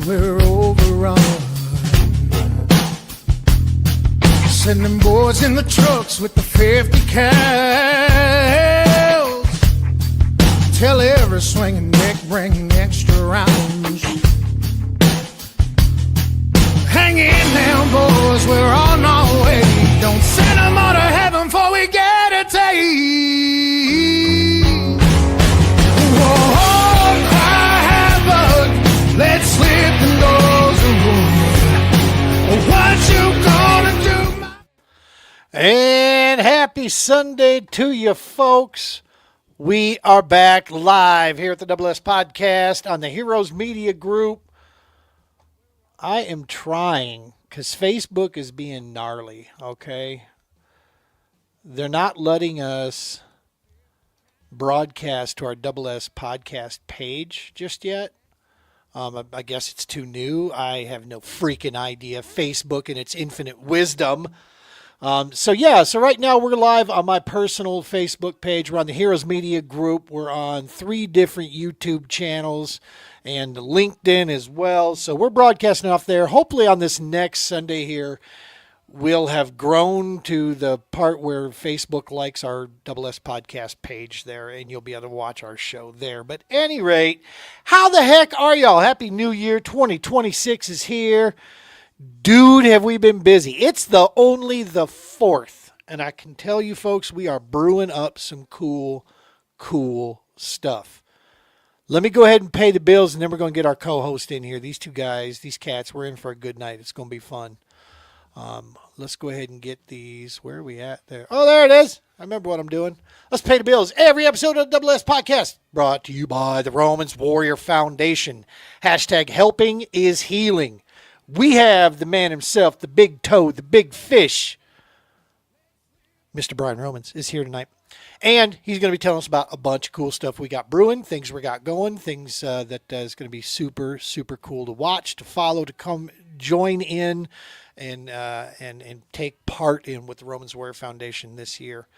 we're overrun. Sending boys in the trucks with the 50 cals. Tell every swinging neck, bring extra rounds. Hang in now, boys, we're on our way. Don't send them all to heaven before we get a taste. Whoa, cry havoc, let's slip the doors away. What you gonna do? And happy Sunday to you, folks. We are back live here at the Double S Podcast on the Heroes Media Group. I am trying, because Facebook is being gnarly, okay? They're not letting us broadcast to our Double S Podcast page just yet. I guess it's too new. I have no freaking idea. Facebook and its infinite wisdom. So right now we're live on my personal Facebook page. We're on the Heroes Media Group. We're on 3 different YouTube channels and LinkedIn as well. So we're broadcasting off there. Hopefully on this next Sunday here, we'll have grown to the part where Facebook likes our Double S Podcast page there, and you'll be able to watch our show there. But at any rate, how the heck are y'all? Happy New Year. 2026 is here. Dude, have we been busy. It's only the 4th. And I can tell you folks, we are brewing up some cool stuff. Let me go ahead and pay the bills, and then we're going to get our co-host in here. These 2 guys, these cats, we're in for a good night. It's going to be fun. Let's go ahead and get these. Where are we at there? Oh, there it is. I remember what I'm doing. Let's pay the bills. Every episode of the Double S Podcast brought to you by the Romans Warrior Foundation. Hashtag helping is healing. We have the man himself, the big toad, the big fish. Mr. Brian Romans is here tonight. And he's going to be telling us about a bunch of cool stuff we got brewing, things we got going, things that is going to be super, super cool to watch, to follow, to come join in and take part in with the Romans Warrior Foundation this year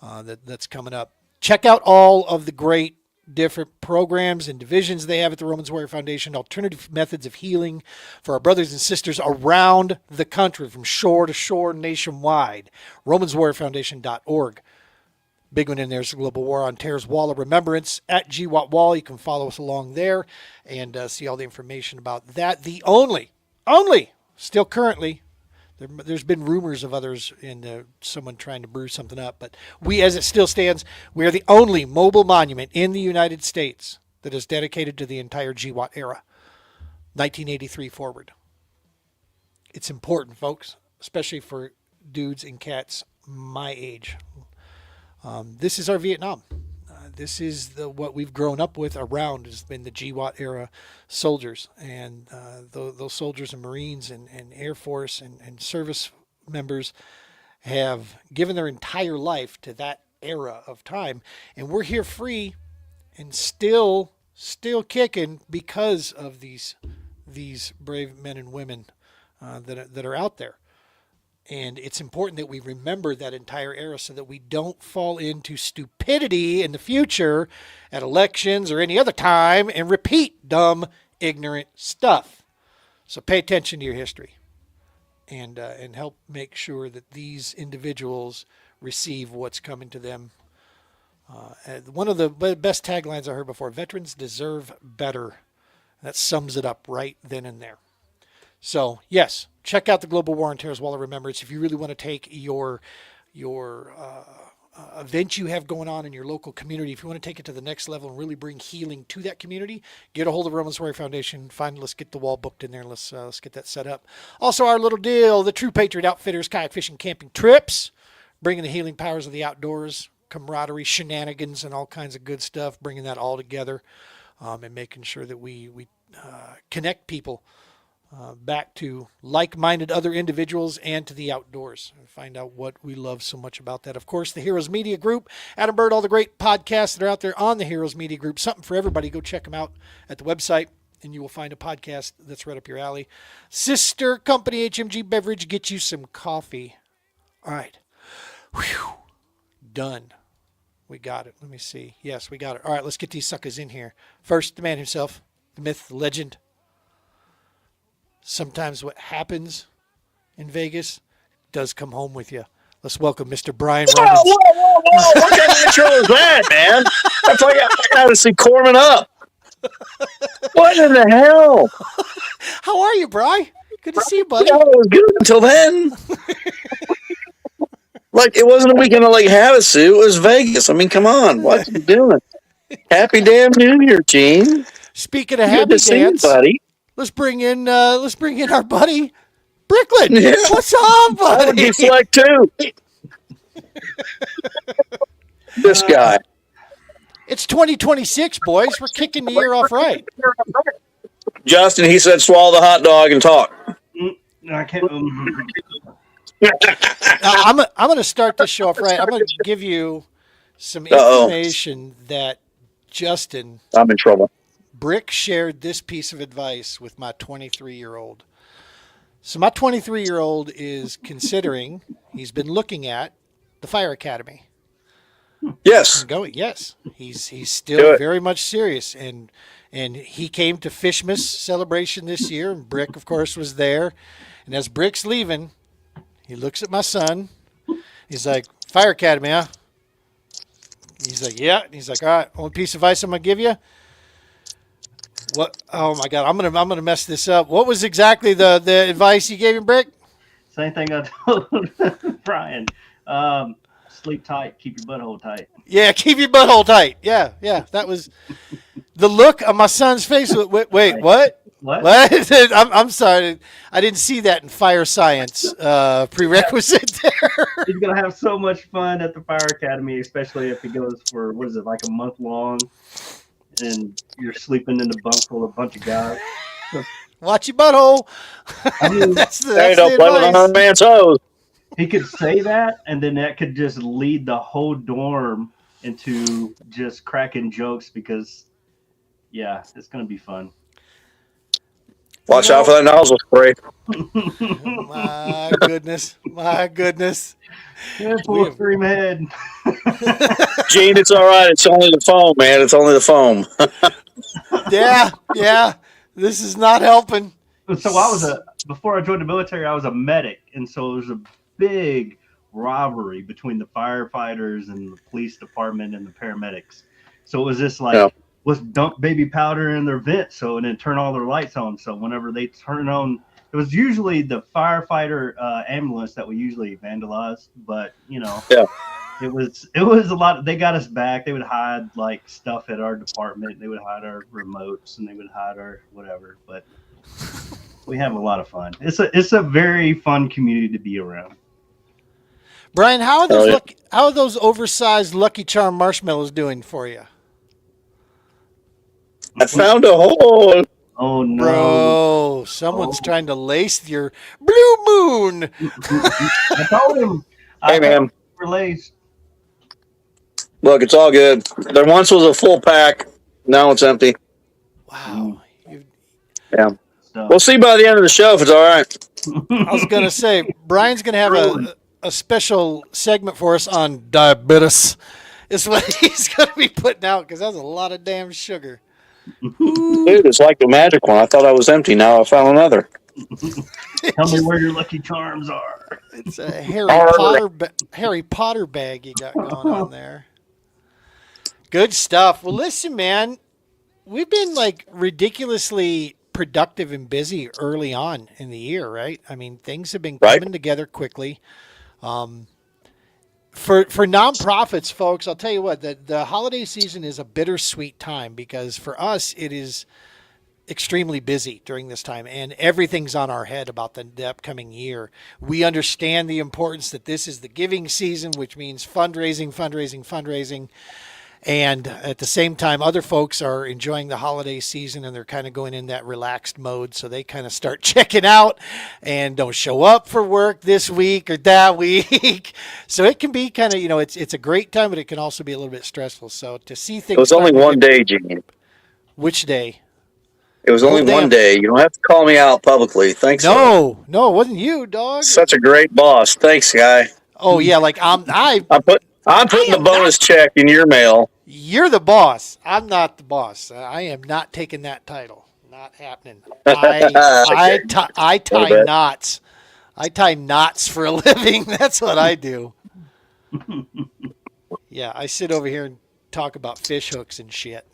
that's coming up. Check out all of the great different programs and divisions they have at the Romans Warrior Foundation, alternative methods of healing for our brothers and sisters around the country, from shore to shore, nationwide. RomansWarriorFoundation.org. Big one in there is the Global War on Terror's Wall of Remembrance at GWAT Wall. You can follow us along there and see all the information about that. The only, still currently, there's been rumors of others in someone trying to brew something up, but we, as it still stands, we are the only mobile monument in the United States that is dedicated to the entire GWAT era, 1983 forward. It's important, folks, especially for dudes and cats my age. This is our Vietnam. This is what we've grown up with around, has been the GWAT era soldiers, and those soldiers and Marines and Air Force and service members have given their entire life to that era of time, and we're here free and still kicking because of these brave men and women that are out there. And it's important that we remember that entire era so that we don't fall into stupidity in the future at elections or any other time and repeat dumb, ignorant stuff. So pay attention to your history and help make sure that these individuals receive what's coming to them. One of the best taglines I heard before: veterans deserve better. That sums it up right then and there. So, yes, check out the Global War on Terror's Wall of Remembrance if you really want to take your event you have going on in your local community. If you want to take it to the next level and really bring healing to that community, get a hold of the Romans Warrior Foundation. Let's get the wall booked in there. Let's get that set up. Also, our little deal, the True Patriot Outfitters Kayak Fishing Camping Trips, bringing the healing powers of the outdoors, camaraderie, shenanigans, and all kinds of good stuff, bringing that all together and making sure that we connect people back to like-minded other individuals and to the outdoors, and find out what we love so much about that. Of course, the Heroes Media Group, Adam Bird, all the great podcasts that are out there on the Heroes Media Group. Something for everybody. Go check them out at the website, and you will find a podcast that's right up your alley. Sister company HMG Beverage, get you some coffee. All right. Whew. Done. We got it. Let me see. Yes, we got it. All right, let's get these suckers in here. First, the man himself, the myth, the legend, sometimes what happens in Vegas does come home with you. Let's welcome Mr. Brian Whoa, Romans. whoa, whoa, whoa. What kind of intro is that, man? That's like I got to see Corman up. What in the hell? How are you, Bri? Good to see you, buddy. Yeah, it was good until then. Like, it wasn't a weekend of Lake Havasu. It was Vegas. I mean, come on. What you doing? Happy damn New Year, Gene. Speaking of Good happy to see you, dance, buddy. let's bring in our buddy Bricklin. Yeah. What's up, I would buddy? deflect too. This guy. It's 2026, boys. We're kicking the year off right. Justin, he said, swallow the hot dog and talk. I can't. I'm going to start this show off right. I'm going to give you some Uh-oh. information that Justin I'm in trouble. Brick shared this piece of advice with my 23-year-old. So my 23-year-old is considering, he's been looking at the fire academy. Yes. Going, yes, he's Do still it. very much serious, and he came to Fishmas celebration this year, and Brick, of course, was there. And as Brick's leaving, he looks at my son. He's like, "Fire academy, huh?" He's like, "Yeah." And he's like, "All right, only piece of advice I'm gonna give you." What? Oh my God, I'm gonna mess this up. What was exactly the advice you gave him, Brick? Same thing I told Brian. Sleep tight. Keep your butthole tight. Yeah, keep your butthole tight. Yeah, that was the look on my son's face. Wait, what? What? I'm sorry, I didn't see that in fire science prerequisite there. He's gonna have so much fun at the fire academy, especially if he goes for what is it, like a month long, and you're sleeping in the bunk full of a bunch of guys. Watch your butthole. I mean, That's the Hey, don't play with advice. another man's hose. he could say that, and then that could just lead the whole dorm into just cracking jokes because, yeah, it's gonna be fun. Watch out for that nozzle spray. My goodness. Yeah, full stream ahead. Gene, it's all right. It's only the foam, man. It's only the foam. Yeah. This is not helping. So before I joined the military, I was a medic, and so there was a big rivalry between the firefighters and the police department and the paramedics. So it was just like, Yeah. let's dump baby powder in their vent, and then turn all their lights on. So whenever they turn on, it was usually the firefighter ambulance that we usually vandalized, but Yeah. it was a lot. They got us back. They would hide like stuff at our department. They would hide our remotes, and they would hide our whatever. But we have a lot of fun. It's a very fun community to be around. Brian, how are those Oh, yeah. how are those oversized Lucky Charm marshmallows doing for you? I found a hole. Oh no, Bro, someone's trying to lace your blue moon. I told him. Hey, man. Relays. Look, it's all good. There once was a full pack. Now it's empty. Wow. Yeah. So, We'll see by the end of the show if it's all right. I was going to say, Brian's going to have a special segment for us on diabetes. Is what he's going to be putting out because that's a lot of damn sugar. Dude, it's like the magic one. I thought I was empty. Now I found another. tell me where your Lucky Charms are. It's a Harry Potter bag you got going on there. Good stuff. Well, listen, man, we've been like ridiculously productive and busy early on in the year, right? I mean, things have been Right. coming together quickly. For nonprofits, folks, I'll tell you what, the holiday season is a bittersweet time because for us, it is extremely busy during this time and everything's on our head about the upcoming year. We understand the importance that this is the giving season, which means fundraising. And at the same time, other folks are enjoying the holiday season and they're kind of going in that relaxed mode. So they kind of start checking out and don't show up for work this week or that week. So it can be kind of, it's a great time, but it can also be a little bit stressful. So to see things. It was only starting to one get- day, Gene. Which day? It was only Oh, damn. one day. You don't have to call me out publicly. Thanks. No, it wasn't you, dog. Such a great boss. Thanks, guy. Oh yeah, like I'm putting the bonus check in your mail. You're the boss. I'm not the boss. I am not taking that title. Not happening. I tie knots. I tie knots for a living. That's what I do. Yeah, I sit over here and talk about fish hooks and shit.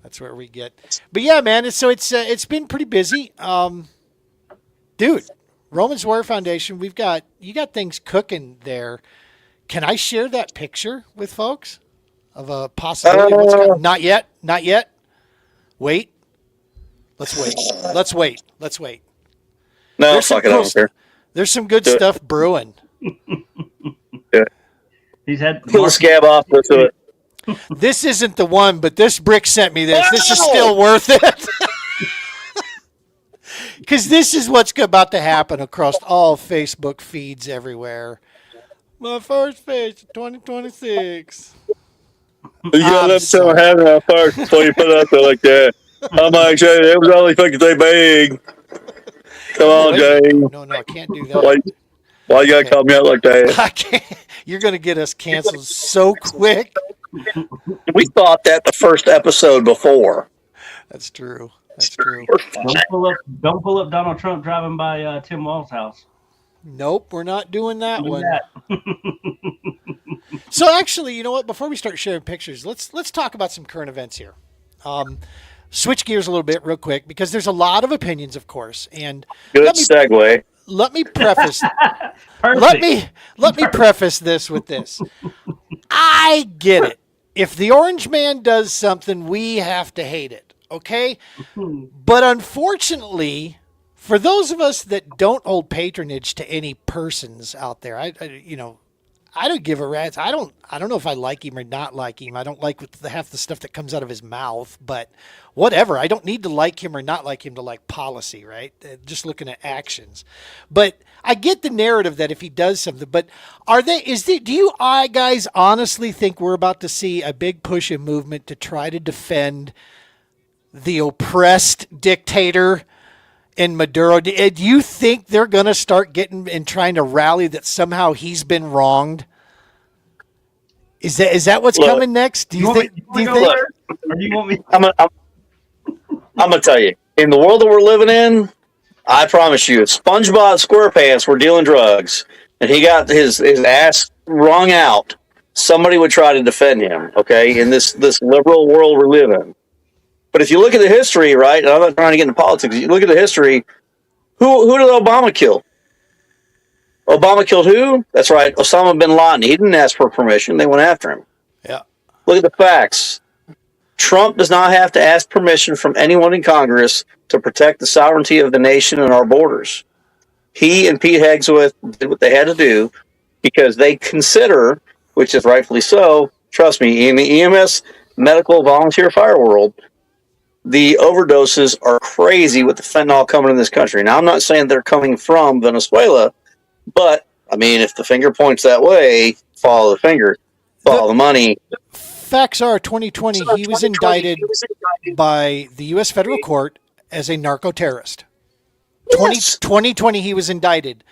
That's where we get. But yeah, man. It's been pretty busy. Dude, Romans Warrior Foundation. You got things cooking there. Can I share that picture with folks of a possibility? Of what's coming? Not yet. Not yet. Wait. Let's wait. No, fuck it, I don't care. There's some good stuff brewing. Yeah. He's had Pull the scab off. Let's do it. This isn't the one, but this brick sent me this. This is still worth it. Because this is what's about to happen across all Facebook feeds everywhere. My first fish, 2026. You gotta let someone have it out first before you put it out there like that. I'm like, Jay, it was only fucking so big. Come on, Jay. No, I can't do that. Why you gotta call me out like that? I can't. You're going to get us canceled so quick. We thought that the first episode before. That's true. Don't pull up Donald Trump driving by Tim Wall's house. Nope, we're not doing that one. So actually, you know what? Before we start sharing pictures, let's talk about some current events here. Switch gears a little bit real quick because there's a lot of opinions, of course. And good segue. Let me preface. let me preface this with this. I get it. If the orange man does something, we have to hate it. Okay? But unfortunately, for those of us that don't hold patronage to any persons out there, I don't give a rat's. I don't know if I like him or not like him. I don't like half the stuff that comes out of his mouth, but whatever. I don't need to like him or not like him to like policy, right? Just looking at actions. But I get the narrative that if he does something, but do you guys honestly think we're about to see a big push and movement to try to defend the oppressed dictator in Maduro? Do you think they're going to start getting and trying to rally that somehow he's been wronged? Is that what's coming next? Do you think? Or do you want me? I'm gonna tell you. In the world that we're living in, I promise you, if SpongeBob SquarePants were dealing drugs and he got his ass wrung out, somebody would try to defend him. Okay, in this liberal world we're living. But if you look at the history, right, and I'm not trying to get into politics, you look at the history, who did Obama kill? Obama killed who? That's right, Osama bin Laden. He didn't ask for permission. They went after him. Yeah. Look at the facts. Trump does not have to ask permission from anyone in Congress to protect the sovereignty of the nation and our borders. He and Pete Hegseth did what they had to do because they consider, which is rightfully so, trust me, in the EMS, medical volunteer fire world, the overdoses are crazy with the fentanyl coming in this country. Now, I'm not saying they're coming from Venezuela, but, I mean, if the finger points that way, follow the finger, follow the money. Facts are, 2020, he was indicted by the U.S. federal court as a narco-terrorist. Yes. 2020, he was indicted.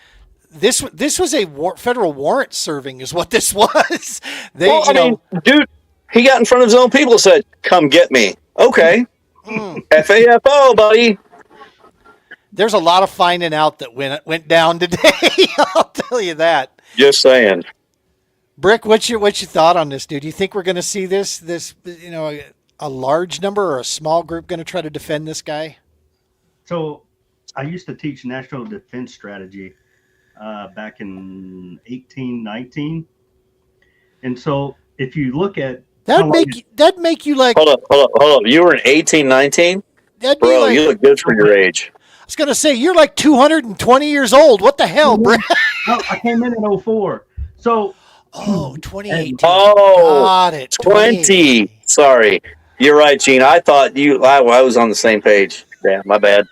This was a federal warrant serving is what this was. Dude, he got in front of his own people and said, come get me. Okay. FAFO, buddy. There's a lot of finding out that went down today. I'll tell you that. Just saying. Brick, what's your thought on this, dude? Do you think we're going to see this a large number or a small group going to try to defend this guy? So, I used to teach national defense strategy back in 1819, and so if you look at that'd make you like hold up. You were in 1819, bro. Like, you look good for your age. I was going to say you're like 220 years old. What the hell, Brick? No, I came in 04. So. 2018. Oh, got it. 20. Sorry. You're right, Gene. I thought I was on the same page. Damn, my bad.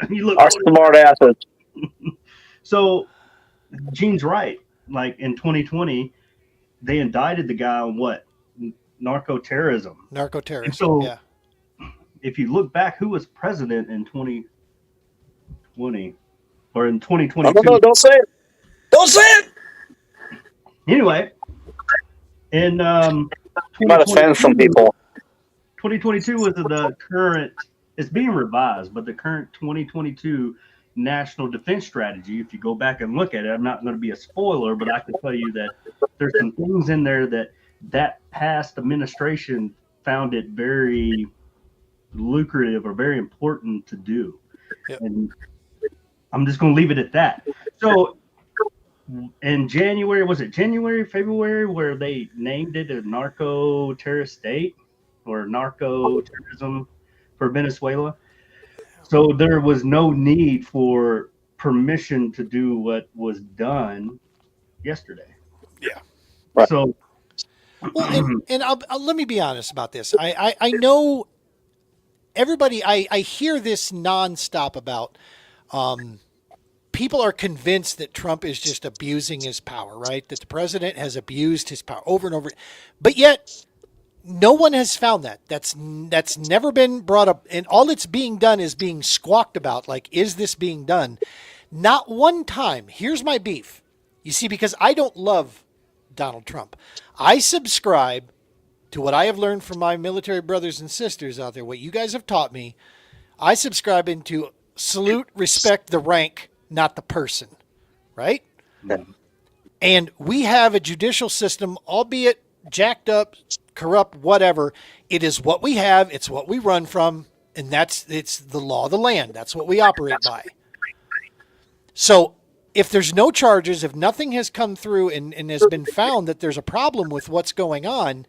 You look our smart asses. So, Gene's right. Like in 2020, they indicted the guy on what? Narco-terrorism. Narco-terrorism, so, yeah. If you look back, who was president in 2020 or in 2022? No, don't say it. Don't say it. Anyway, in you might offend some people. 2022 was the current it's being revised, but the current 2022 National Defense Strategy, if you go back and look at it, I'm not going to be a spoiler, but I can tell you that there's some things in there that past administration found it very lucrative or very important to do. Yep. And I'm just going to leave it at that. So in January, was it January, February, where they named it a narco terrorist state or narco terrorism for Venezuela? So there was no need for permission to do what was done yesterday. Yeah. Right. So, Well, and let me be honest about this. I know everybody, I hear this nonstop about people are convinced that Trump is just abusing his power, right? That the president has abused his power over and over. But yet, no one has found that. That's never been brought up. And all it's being done is being squawked about. Like, is this being done? Not one time. Here's my beef. You see, because I don't love Donald Trump. I subscribe to what I have learned from my military brothers and sisters out there, what you guys have taught me. I subscribe into salute, respect the rank, not the person, right? And we have a judicial system, albeit jacked up, corrupt, whatever. It is what we have. It's what we run from. And it's the law of the land. That's what we operate by. So if there's no charges, if nothing has come through and has been found that there's a problem with what's going on,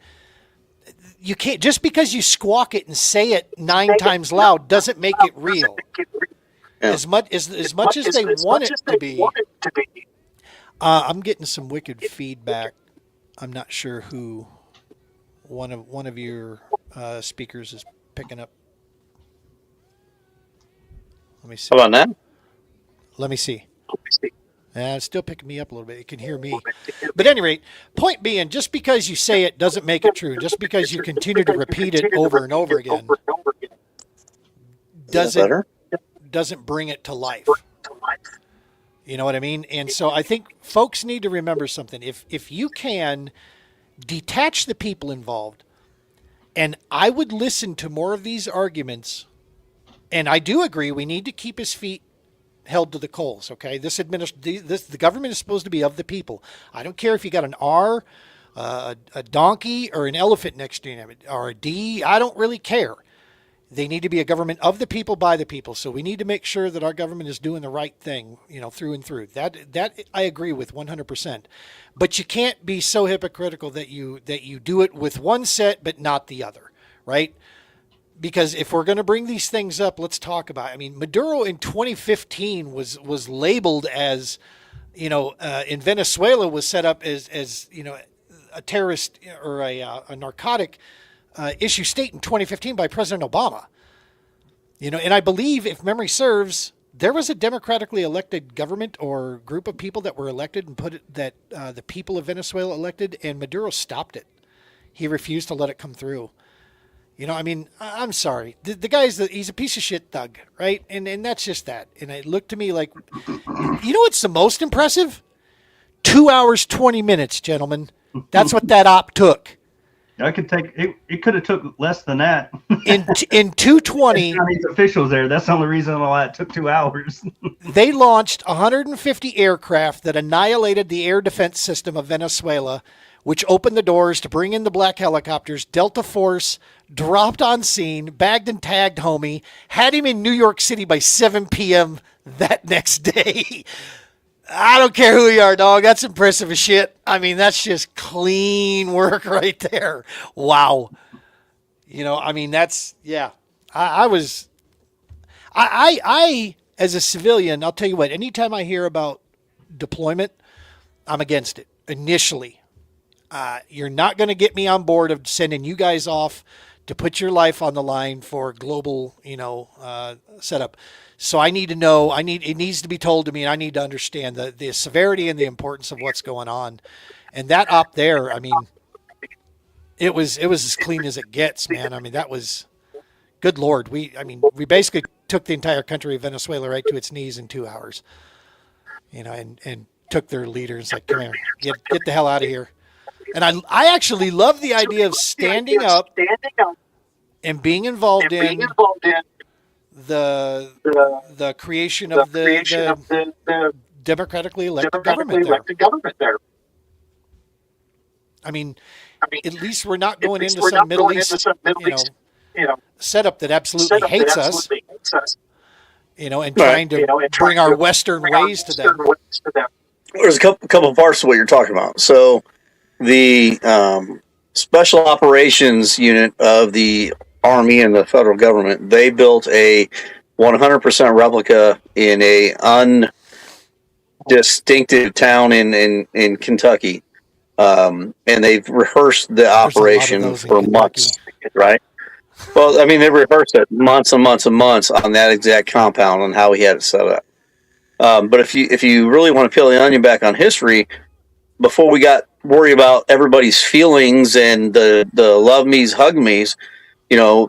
you can't, just because you squawk it and say it 9 times loud doesn't make it real. Yeah. As much as they want it to be. I'm getting some wicked feedback. I'm not sure who one of your speakers is picking up. Let me see. How about now? Let me see. It's still picking me up a little bit. It can hear me. But at any rate, point being, just because you say it doesn't make it true. Just because you continue to repeat it over and over again doesn't bring it to life. You know what I mean? And so I think folks need to remember something. If you can detach the people involved, and I would listen to more of these arguments, and I do agree we need to keep his feet held to the coals, okay? The government is supposed to be of the people. I don't care if you got an R, a donkey, or an elephant next to you, or a D. I don't really care. They need to be a government of the people, by the people. So we need to make sure that our government is doing the right thing, through and through. That I agree with 100%. But you can't be so hypocritical that you do it with one set but not the other, right? Because if we're going to bring these things up, let's talk about it. I mean, Maduro in 2015 was labeled as, in Venezuela was set up as a terrorist or a narcotic issue state in 2015 by President Obama. And I believe, if memory serves, there was a democratically elected government or group of people that were elected and the people of Venezuela elected, and Maduro stopped it. He refused to let it come through. I'm sorry. The guy's he's a piece of shit thug, right? And that's just that. And it looked to me like, what's the most impressive? 2 hours, 20 minutes, gentlemen. That's what that op took. I could take it. It could have took less than that. In 220, these officials there. That's the only reason why it took 2 hours. They launched 150 aircraft that annihilated the air defense system of Venezuela, which opened the doors to bring in the black helicopters. Delta Force dropped on scene, bagged and tagged homie, had him in New York City by 7 p.m. that next day. I don't care who you are, dog. That's impressive as shit. I mean, that's just clean work right there. Wow. That's, yeah. I as a civilian, I'll tell you what, anytime I hear about deployment, I'm against it initially. You're not going to get me on board of sending you guys off to put your life on the line for global, setup. So I need to know, it needs to be told to me, and I need to understand the severity and the importance of what's going on. And that op there, I mean, it was as clean as it gets, man. I mean, that was, good Lord. We basically took the entire country of Venezuela right to its knees in 2 hours, and took their leaders like, come here, get the hell out of here. And I actually love the idea of standing up and being involved in the creation of the democratically elected government there. I mean, at least we're not going into some Middle East, setup that absolutely hates us, and trying to bring our Western ways to them. There's a couple parts to what you're talking about. So the special operations unit of the Army and the federal government, they built a 100% replica in a undistinctive town in Kentucky. And they've rehearsed the operation for months, right? Well, I mean, they rehearsed it months and months and months on that exact compound and how he had it set up. But if you really want to peel the onion back on history, before we got worried about everybody's feelings and the love me's, hug me's,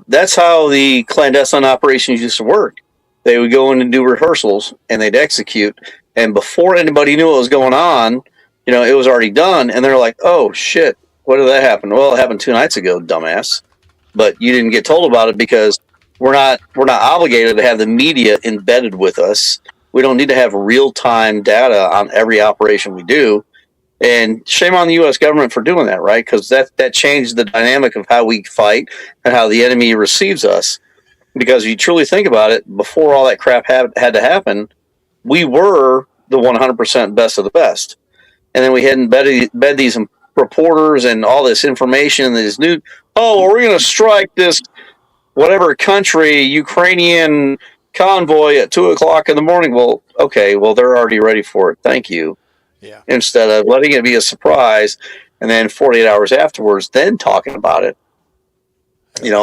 that's how the clandestine operations used to work. They would go in and do rehearsals and they'd execute. And before anybody knew what was going on, it was already done. And they're like, oh, shit, what did that happen? Well, it happened 2 nights ago, dumbass. But you didn't get told about it because we're not obligated to have the media embedded with us. We don't need to have real-time data on every operation we do. And shame on the U.S. government for doing that, right? Because that changed the dynamic of how we fight and how the enemy receives us. Because if you truly think about it, before all that crap had to happen, we were the 100% best of the best. And then we had embedded these reporters and all this information and these new, we're going to strike this whatever country, Ukrainian convoy at 2:00 in the morning. Well, okay, they're already ready for it. Thank you. Yeah. Instead of letting it be a surprise and then 48 hours afterwards, then talking about it.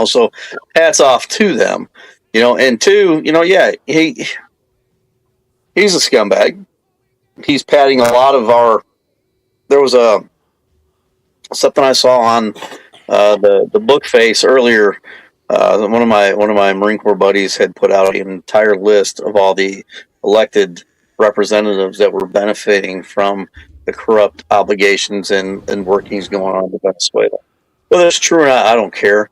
So hats off to them. And two, he's a scumbag. He's padding a lot of our. There was something I saw on the book face earlier. One of my Marine Corps buddies had put out an entire list of all the elected representatives that were benefiting from the corrupt obligations and workings going on in Venezuela. Whether it's true or not, I don't care.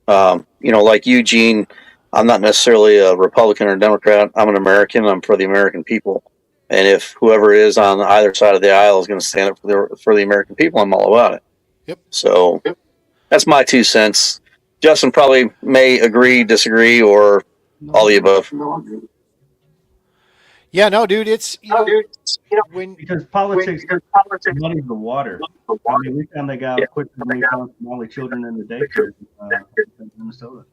Like Eugene, I'm not necessarily a Republican or Democrat. I'm an American. I'm for the American people. And if whoever is on either side of the aisle is going to stand up for the American people, I'm all about it. Yep. So that's my 2 cents. Justin probably may agree, disagree, or all the above. Yeah, no, dude, it's because politics muddies the water. I mean, we found that guy quicker than we found Somali children in the daycare in Minnesota.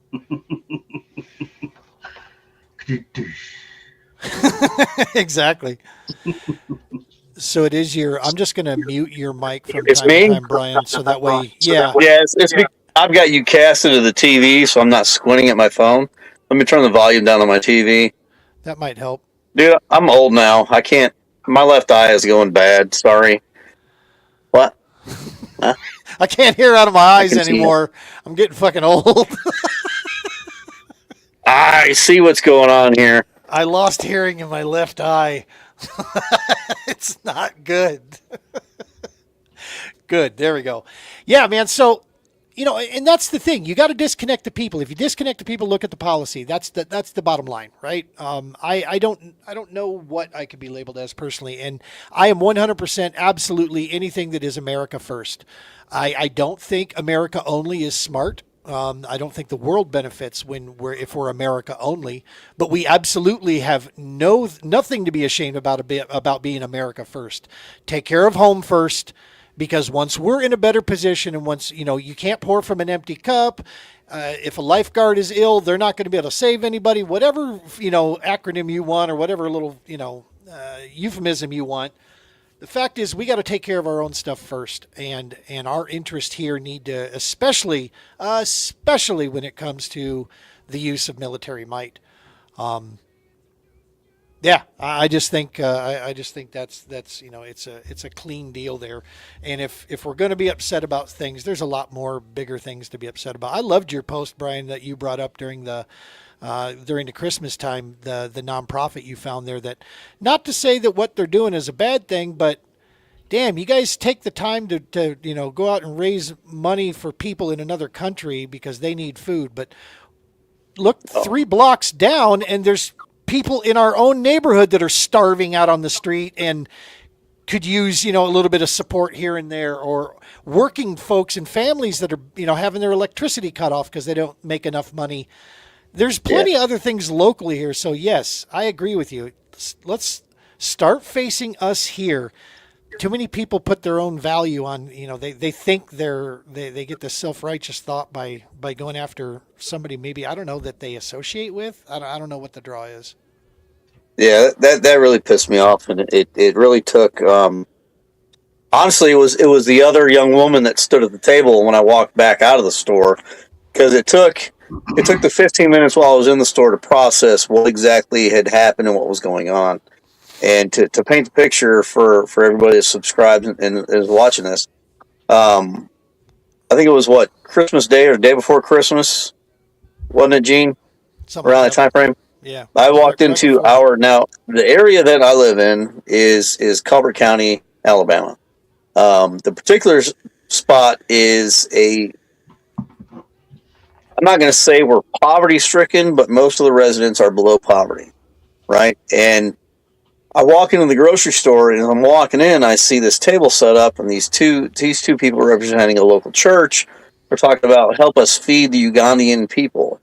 Exactly. So it is I'm just going to mute your mic from It's time me? to time, Brian, so that way, yeah. Yeah, I've got you cast into the TV, so I'm not squinting at my phone. Let me turn the volume down on my TV. That might help. Dude, I'm old now. I can't. My left eye is going bad. Sorry. What? Huh? I can't hear out of my eyes anymore. I'm getting fucking old. I see what's going on here. I lost hearing in my left eye. It's not good. Good. There we go. Yeah, man. So, and that's the thing. You got to disconnect the people. If you disconnect the people, look at the policy. That's the bottom line, right? I don't know what I could be labeled as personally, and I am 100% absolutely anything that is America first. I don't think America only is smart. I don't think the world benefits if we're America only, but we absolutely have nothing to be ashamed about being America first. Take care of home first, because once we're in a better position, and once you can't pour from an empty cup. If a lifeguard is ill, they're not going to be able to save anybody. Whatever acronym you want, or whatever little euphemism you want. The fact is, we got to take care of our own stuff first, and our interest here need to, especially when it comes to the use of military might. Yeah, I just think that's it's a clean deal there, and if we're going to be upset about things, there's a lot more bigger things to be upset about. I loved your post, Brian, that you brought up during the Christmas time, the nonprofit you found there. That, not to say that what they're doing is a bad thing, but damn, you guys take the time to go out and raise money for people in another country because they need food. But look 3 blocks down, and there's people in our own neighborhood that are starving out on the street and could use, a little bit of support here and there, or working folks and families that are, having their electricity cut off because they don't make enough money. There's plenty of other things locally here. So yes, I agree with you. Let's start facing us here. Too many people put their own value on, they think they get this self-righteous thought by going after somebody maybe, I don't know, that they associate with. I don't know what the draw is. Yeah, that really pissed me off, and it really took. Honestly, it was the other young woman that stood at the table when I walked back out of the store, because it took the 15 minutes while I was in the store to process what exactly had happened and what was going on, and to paint the picture for everybody that subscribes and is watching this. I think it was Christmas Day or the day before Christmas, wasn't it, Gene? Something Around like that time frame. Yeah. I walked into now the area that I live in is Colbert County, Alabama. The particular spot is I'm not going to say we're poverty stricken, but most of the residents are below poverty, right? And I walk into the grocery store, and as I'm walking in, I see this table set up, and these two people representing a local church are talking about help us feed the Ugandan people.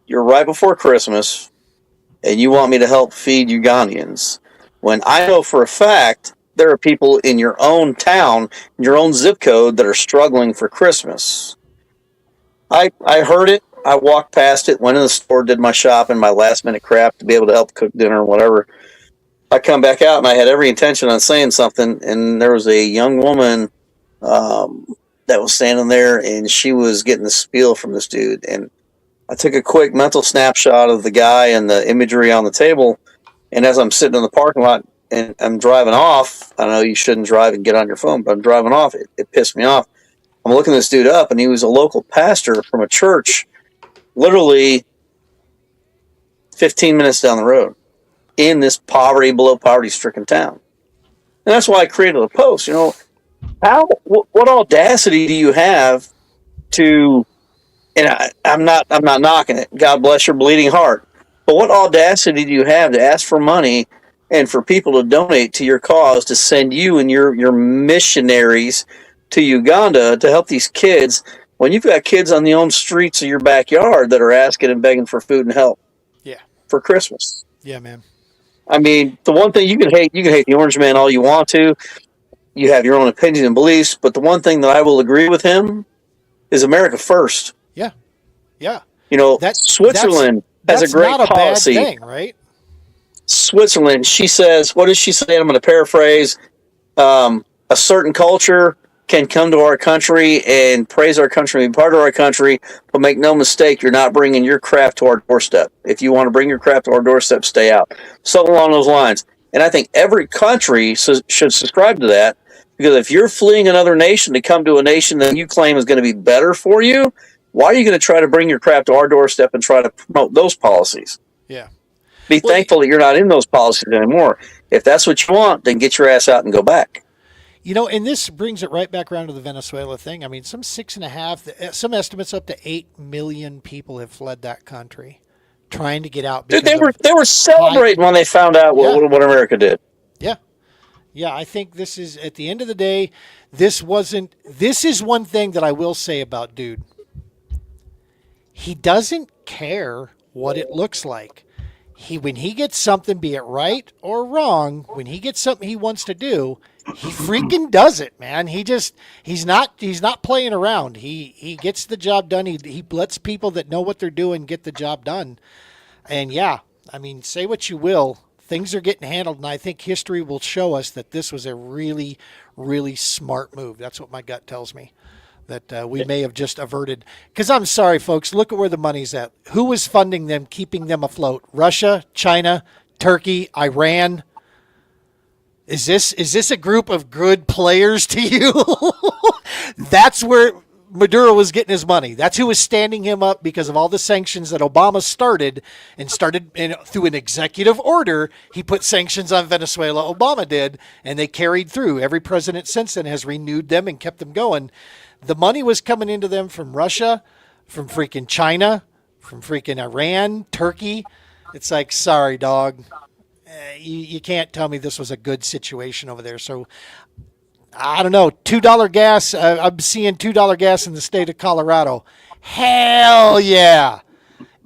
You're right before Christmas, and you want me to help feed Ugandans, when I know for a fact there are people in your own town, in your own zip code, that are struggling for Christmas. I heard it. I walked past it, went in the store, did my shopping, my last minute crap to be able to help cook dinner or whatever. I come back out, and I had every intention on saying something, and there was a young woman that was standing there, and she was getting the spiel from this dude, and I took a quick mental snapshot of the guy and the imagery on the table, and as I'm sitting in the parking lot and I'm driving off, I know you shouldn't drive and get on your phone, but I'm driving off. It pissed me off. I'm looking this dude up, and he was a local pastor from a church literally 15 minutes down the road in this below poverty-stricken town. And that's why I created a post. What audacity do you have to... And I'm not knocking it. God bless your bleeding heart. But what audacity do you have to ask for money and for people to donate to your cause, to send you and your missionaries to Uganda to help these kids, when you've got kids on the own streets of your backyard that are asking and begging for food and help? Yeah. For Christmas. Yeah, man. I mean, the one thing you can hate the Orange Man all you want to. You have your own opinion and beliefs, but the one thing that I will agree with him is America first. Yeah. Yeah. Switzerland has a great policy. Bad thing, right? Switzerland, she says, what does she say? I'm going to paraphrase. A certain culture can come to our country and praise our country and be part of our country, but make no mistake, you're not bringing your crap to our doorstep. If you want to bring your crap to our doorstep, stay out. Something along those lines. And I think every country should subscribe to that, because if you're fleeing another nation to come to a nation that you claim is going to be better for you, why are you going to try to bring your crap to our doorstep and try to promote those policies? Yeah. Be thankful that you're not in those policies anymore. If that's what you want, then get your ass out and go back. And this brings it right back around to the Venezuela thing. I mean, some 6.5, some estimates up to 8 million people have fled that country, trying to get out. They were celebrating when they found out what America did. Yeah. Yeah, I think this is, at the end of the day, this is one thing that I will say about dude. He doesn't care what it looks like. When he gets something, be it right or wrong, when he gets something he wants to do, he freaking does it, man. He's not playing around. He gets the job done. He lets people that know what they're doing get the job done. And yeah, I mean, say what you will, things are getting handled, and I think history will show us that this was a really, really smart move. That's what my gut tells me. That we may have just averted. Because I'm sorry, folks, look at where the money's at. Who was funding them, keeping them afloat? Russia, China, Turkey, Iran? Is this a group of good players to you? That's where Maduro was getting his money. That's who was standing him up because of all the sanctions that Obama started through an executive order. He put sanctions on Venezuela. Obama did, and they carried through. Every president since then has renewed them and kept them going. The money was coming into them from Russia, from freaking China, from freaking Iran, Turkey. It's like, sorry, dog. You can't tell me this was a good situation over there. So I don't know. $2 gas. I'm seeing $2 gas in the state of Colorado. Hell yeah.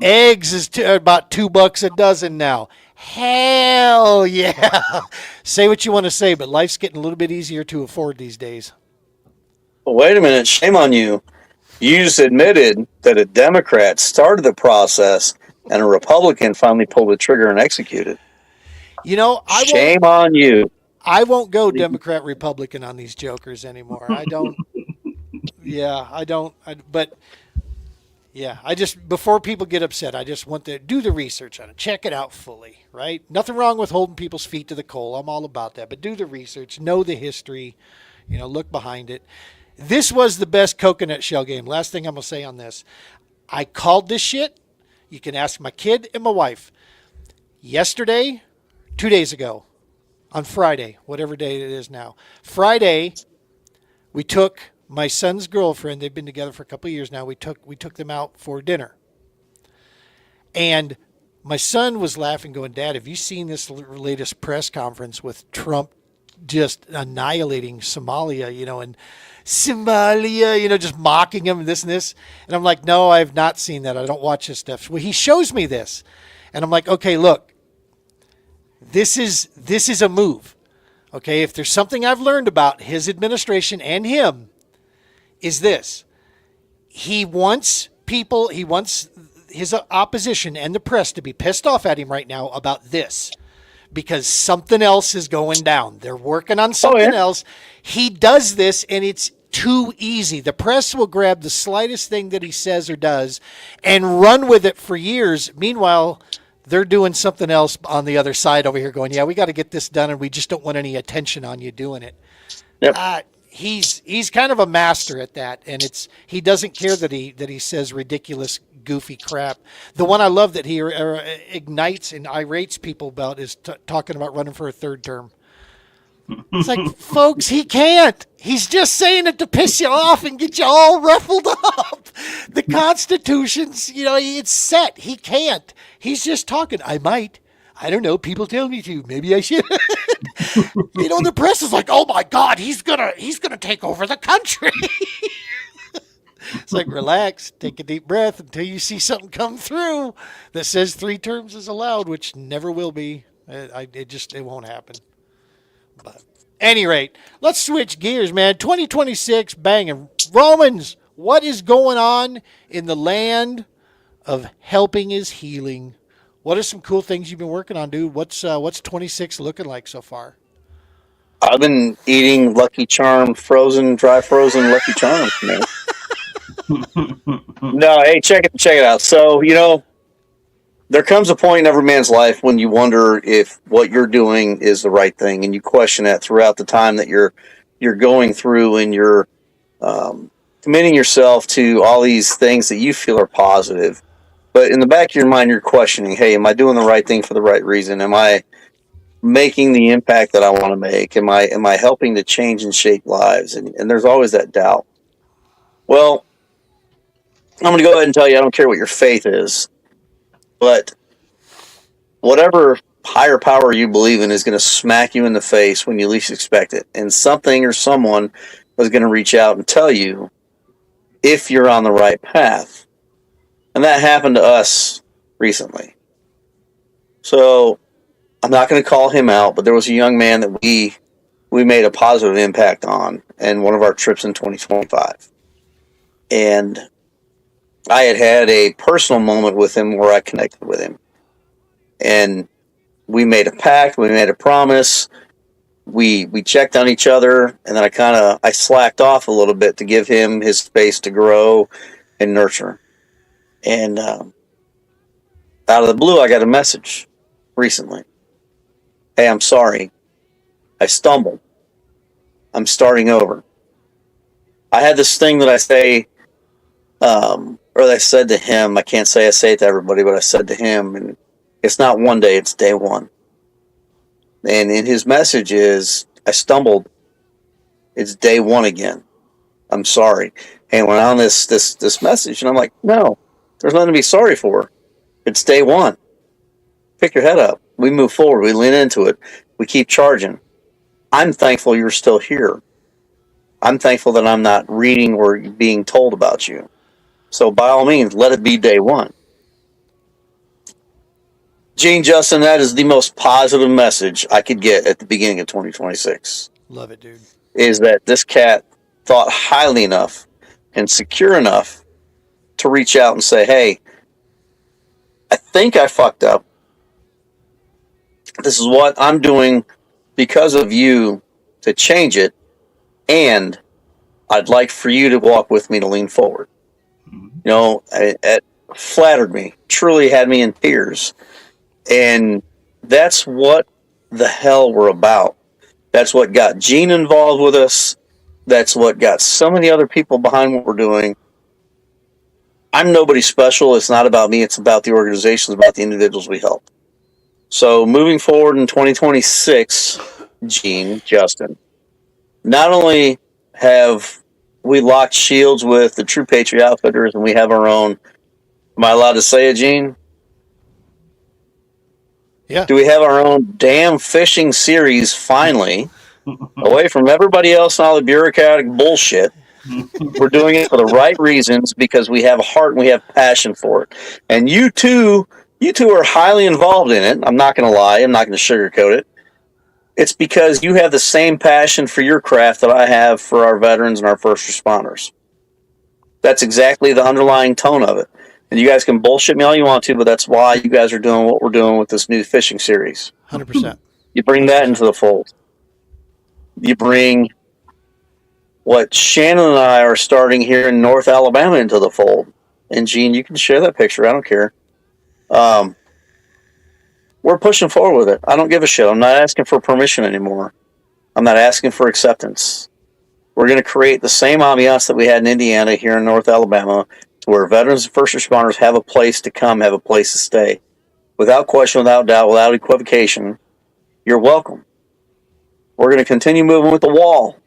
Eggs is about $2 a dozen now. Hell yeah. Say what you want to say, but life's getting a little bit easier to afford these days. Well, wait a minute. Shame on you. You just admitted that a Democrat started the process and a Republican finally pulled the trigger and executed. You know, Shame on you. I won't go Democrat Republican on these jokers anymore. I don't. Yeah, I don't. But yeah, I just, before people get upset, I just want to do the research on it, check it out fully, right? Nothing wrong with holding people's feet to the coal. I'm all about that. But do the research, know the history, look behind it. This was the best coconut shell game. Last thing I'm going to say on this. I called this shit. You can ask my kid and my wife. Yesterday, 2 days ago, on Friday, whatever day it is now. Friday, we took my son's girlfriend. They've been together for a couple of years now. We took them out for dinner. And my son was laughing, going, Dad, have you seen this latest press conference with Trump just annihilating Somalia, and Somalia, just mocking him and this and this? And I'm like, no, I have not seen that. I don't watch this stuff. Well, he shows me this. And I'm like, okay, look, this is a move. Okay, if there's something I've learned about his administration and him, is this. He wants his opposition and the press to be pissed off at him right now about this, because something else is going down. They're working on something else. He does this, and it's too easy. The press will grab the slightest thing that he says or does and run with it for years. Meanwhile, they're doing something else on the other side over here going, yeah, we got to get this done, and we just don't want any attention on you doing it. Yep. He's kind of a master at that, and he doesn't care that he says ridiculous, goofy crap. The one I love that he ignites and irates people about is talking about running for a third term. It's like, folks, he can't. He's just saying it to piss you off and get you all ruffled up. The Constitution's, it's set. He can't. He's just talking. I might. I don't know. People tell me to. Maybe I should. The press is like, oh my God, he's gonna take over the country. It's like, relax, take a deep breath until you see something come through that says 3 terms is allowed, which never will be. It won't happen. But any rate, let's switch gears, man. 2026 banging. Romans, what is going on in the land of helping is healing? What are some cool things you've been working on, dude? What's 26 looking like so far? I've been eating Lucky Charm dry frozen Lucky Charms, man. No, hey, check it out. So, there comes a point in every man's life when you wonder if what you're doing is the right thing, and you question that throughout the time that you're going through, and you're committing yourself to all these things that you feel are positive. But in the back of your mind, you're questioning, hey, am I doing the right thing for the right reason? Am I making the impact that I want to make? Am I helping to change and shape lives? And there's always that doubt. Well, I'm going to go ahead and tell you, I don't care what your faith is, but whatever higher power you believe in is going to smack you in the face when you least expect it. And something or someone is going to reach out and tell you if you're on the right path. And that happened to us recently. So I'm not going to call him out, but there was a young man that we made a positive impact on in one of our trips in 2025. And I had a personal moment with him where I connected with him. And we made a pact, we made a promise, we checked on each other, and then I slacked off a little bit to give him his space to grow and nurture. And out of the blue, I got a message recently. Hey, I'm sorry. I stumbled. I'm starting over. I had this thing that I say, or that I said to him. I can't say I say it to everybody, but I said to him, and it's not one day, it's day one. And in his message is, I stumbled. It's day one again. I'm sorry. and went on this message. And I'm like, no, there's nothing to be sorry for. It's day one. Pick your head up. We move forward. We lean into it. We keep charging. I'm thankful you're still here. I'm thankful that I'm not reading or being told about you. So by all means, let it be day one. Gene, Justin, that is the most positive message I could get at the beginning of 2026. Love it, dude. Is that this cat thought highly enough and secure enough to reach out and say, hey, I think I fucked up. This is what I'm doing because of you to change it, and I'd like for you to walk with me to lean forward. You know, it flattered me, truly had me in tears. And that's what the hell we're about. That's what got Gene involved with us. That's what got so many other people behind what we're doing. I'm nobody special. It's not about me. It's about the organization. It's about the individuals we help. So moving forward in 2026, Gene, Justin, not only have we locked shields with the True Patriot Outfitters and we have our own, am I allowed to say it, Gene? Yeah. Do we have our own damn fishing series finally, away from everybody else and all the bureaucratic bullshit? We're doing it for the right reasons because we have a heart and we have passion for it. And you two are highly involved in it. I'm not going to lie. I'm not going to sugarcoat it. It's because you have the same passion for your craft that I have for our veterans and our first responders. That's exactly the underlying tone of it. And you guys can bullshit me all you want to, but that's why you guys are doing what we're doing with this new fishing series. 100%. You bring that into the fold. You bring what Shannon and I are starting here in North Alabama into the fold. And Gene, you can share that picture. I don't care. We're pushing forward with it. I don't give a shit. I'm not asking for permission anymore. I'm not asking for acceptance. We're going to create the same ambiance that we had in Indiana here in North Alabama, to where veterans and first responders have a place to come, have a place to stay. Without question, without doubt, without equivocation, you're welcome. We're going to continue moving with the wall,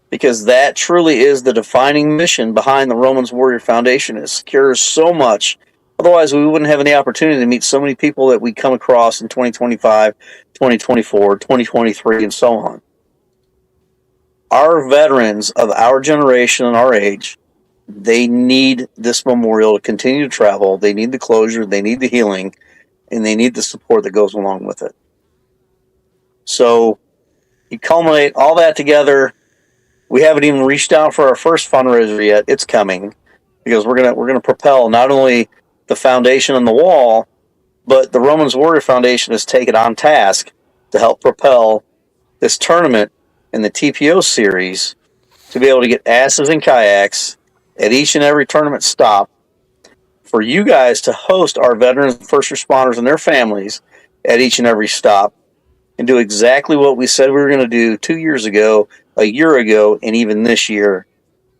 because that truly is the defining mission behind the Romans Warrior Foundation. It secures so much. Otherwise, we wouldn't have any opportunity to meet so many people that we come across in 2025, 2024, 2023, and so on. Our veterans of our generation and our age, they need this memorial to continue to travel. They need the closure, they need the healing, and they need the support that goes along with it. So you culminate all that together. We haven't even reached out for our first fundraiser yet. It's coming, because we're gonna propel not only the foundation on the wall, but the Romans Warrior Foundation has taken on task to help propel this tournament in the TPO series to be able to get asses in kayaks at each and every tournament stop, for you guys to host our veterans and first responders and their families at each and every stop, and do exactly what we said we were going to do 2 years ago, a year ago, and even this year,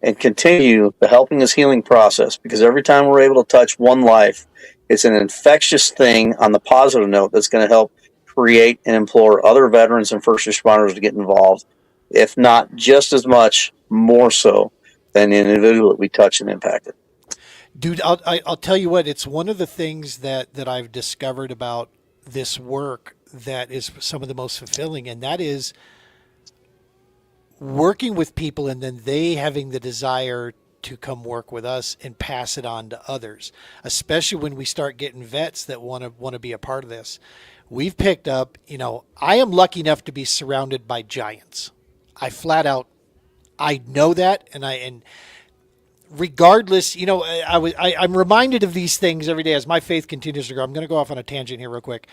and continue the helping us healing process. Because every time we're able to touch one life, it's an infectious thing on the positive note that's going to help create and implore other veterans and first responders to get involved, if not just as much, more so than the individual that we touch and impacted. Dude, I'll tell you what, it's one of the things that I've discovered about this work that is some of the most fulfilling, and that is working with people and then they having the desire to come work with us and pass it on to others, especially when we start getting vets that want to be a part of this. We've picked up, I am lucky enough to be surrounded by giants. I flat out, I know that, and regardless, I'm reminded of these things every day as my faith continues to grow. I'm going to go off on a tangent here real quick.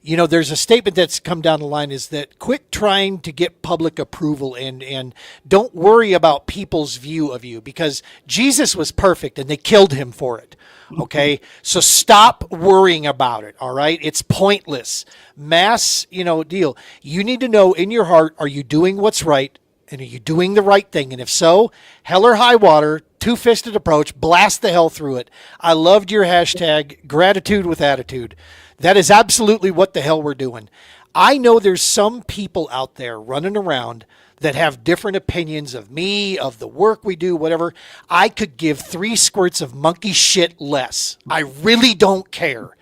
There's a statement that's come down the line, is that quit trying to get public approval and don't worry about people's view of you, because Jesus was perfect and they killed him for it. Okay. So stop worrying about it. All right. It's pointless. Mass, deal. You need to know in your heart, are you doing what's right? And are you doing the right thing? And if so, hell or high water, two-fisted approach, blast the hell through it. I loved your hashtag, gratitude with attitude. That is absolutely what the hell we're doing. I know there's some people out there running around that have different opinions of me, of the work we do, whatever, I could give 3 squirts of monkey shit less. I really don't care.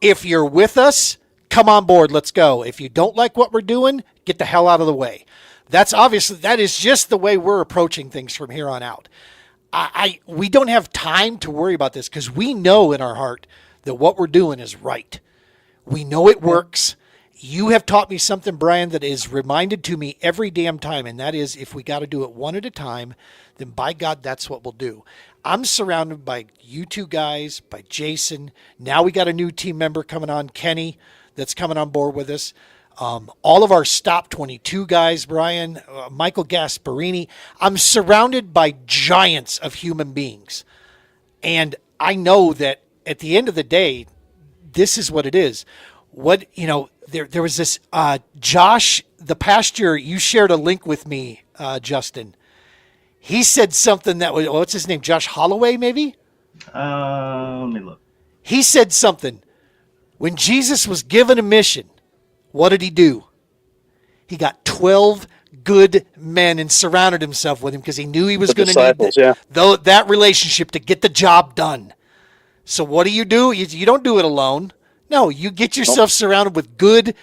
If you're with us, come on board, let's go. If you don't like what we're doing, get the hell out of the way. That is just the way we're approaching things from here on out. We don't have time to worry about this because we know in our heart that what we're doing is right. We know it works. You have taught me something, Brian, that is reminded to me every damn time, and that is if we got to do it one at a time, then by God, that's what we'll do. I'm surrounded by you two guys, by Jason. Now we got a new team member coming on, Kenny, that's coming on board with us. All of our Stop 22 guys, Brian, Michael Gasparini. I'm surrounded by giants of human beings. And I know that at the end of the day, this is what it is. There was this Josh, the past year, you shared a link with me, Justin. He said something that was, what's his name? Josh Holloway, maybe? Let me look. He said something. When Jesus was given a mission, what did he do? He got 12 good men and surrounded himself with him because he knew he was going to need that relationship to get the job done. So what do? You don't do it alone. No, you get yourself surrounded with good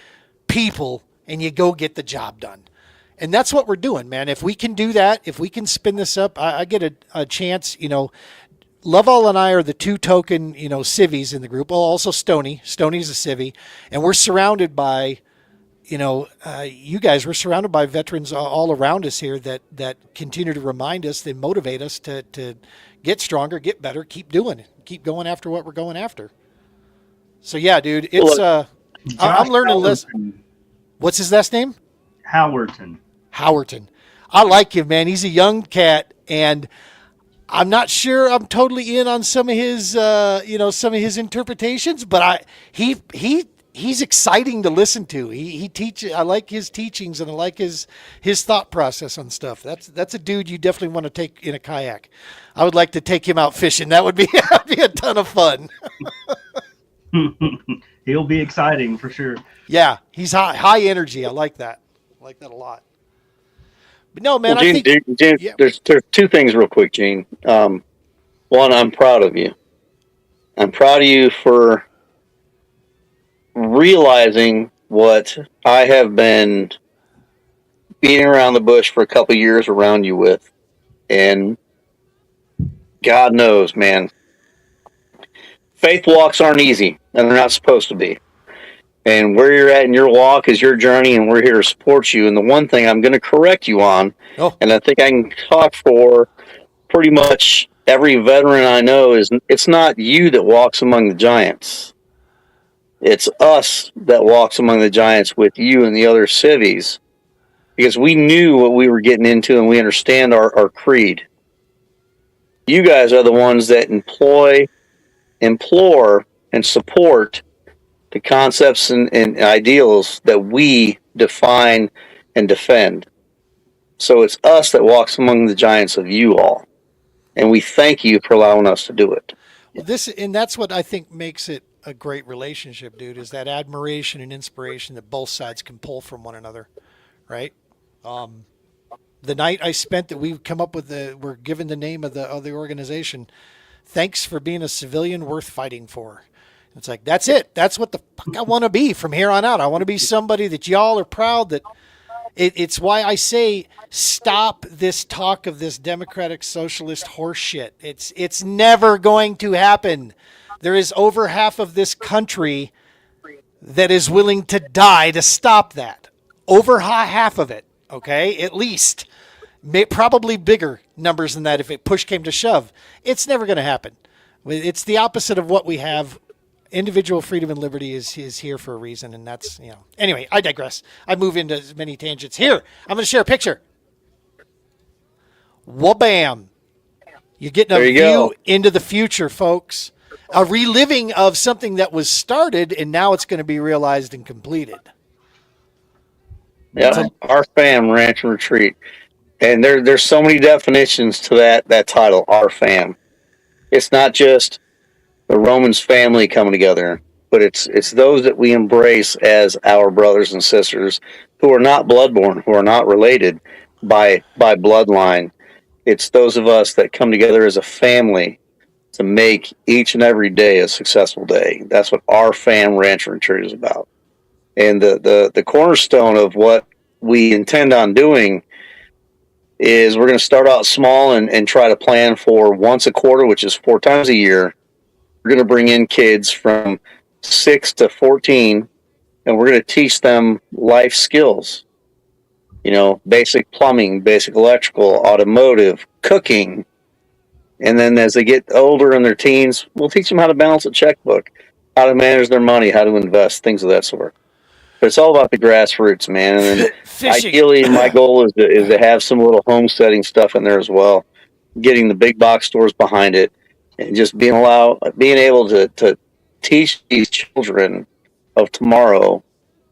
people and you go get the job done. And that's what we're doing, man. If we can do that, if we can spin this up, I get a chance. Lovall and I are the 2 token, civvies in the group. Well, also Stoney's a civvy. And we're surrounded by, you guys, we're surrounded by veterans all around us here that continue to remind us, they motivate us to get stronger, get better, keep doing it, keep going after what we're going after. So yeah, dude, it's I'm learning less. What's his last name? Howerton. I like him, man. He's a young cat, and I'm not sure I'm totally in on some of his interpretations, but he's exciting to listen to. He teaches. I like his teachings, and I like his thought process on stuff. That's a dude you definitely want to take in a kayak. I would like to take him out fishing. That would be a ton of fun. He'll be exciting for sure. Yeah, he's high energy. I like that. I like that a lot. But no, man, Gene, I think Gene, there's 2 things real quick, Gene. One, I'm proud of you. I'm proud of you for realizing what I have been beating around the bush for a couple years around you with. And God knows, man, faith walks aren't easy, and they're not supposed to be. And where you're at in your walk is your journey, and we're here to support you. And the one thing I'm going to correct you on, and I think I can talk for pretty much every veteran I know, is it's not you that walks among the giants. It's us that walks among the giants with you and the other civvies, because we knew what we were getting into and we understand our creed. You guys are the ones that implore, and support the concepts and ideals that we define and defend. So it's us that walks among the giants of you all. And we thank you for allowing us to do it. Well, that's what I think makes it a great relationship, dude, is that admiration and inspiration that both sides can pull from one another, right? The night I spent that we've come up with we're given the name of the organization, thanks for being a civilian worth fighting for. It's like, that's it. That's what the fuck I want to be from here on out. I want to be somebody that y'all are proud that it's why I say stop this talk of this democratic socialist horse shit. It's never going to happen. There is over half of this country that is willing to die to stop that. Over half of it. Okay. At least probably bigger numbers than that. If push came to shove, it's never going to happen. It's the opposite of what we have. Individual freedom and liberty is here for a reason, and that's, Anyway, I digress. I move into as many tangents. Here, I'm going to share a picture. Wabam. You're getting a view into the future, folks. A reliving of something that was started, and now it's going to be realized and completed. Yeah, our fam, Ranch and Retreat. And there's so many definitions to that title, our fam. It's not just the Romans family coming together, but it's those that we embrace as our brothers and sisters who are not bloodborne, who are not related, by bloodline. It's those of us that come together as a family to make each and every day a successful day. That's what our fam ranch retreat is about. And the cornerstone of what we intend on doing is we're going to start out small and try to plan for once a quarter, which is 4 times a year. We're going to bring in kids from 6 to 14, and we're going to teach them life skills. You know, basic plumbing, basic electrical, automotive, cooking. And then as they get older in their teens, we'll teach them how to balance a checkbook, how to manage their money, how to invest, things of that sort. But it's all about the grassroots, man. And then ideally, my goal is to have some little homesteading stuff in there as well, getting the big box stores behind it, and just being able to teach these children of tomorrow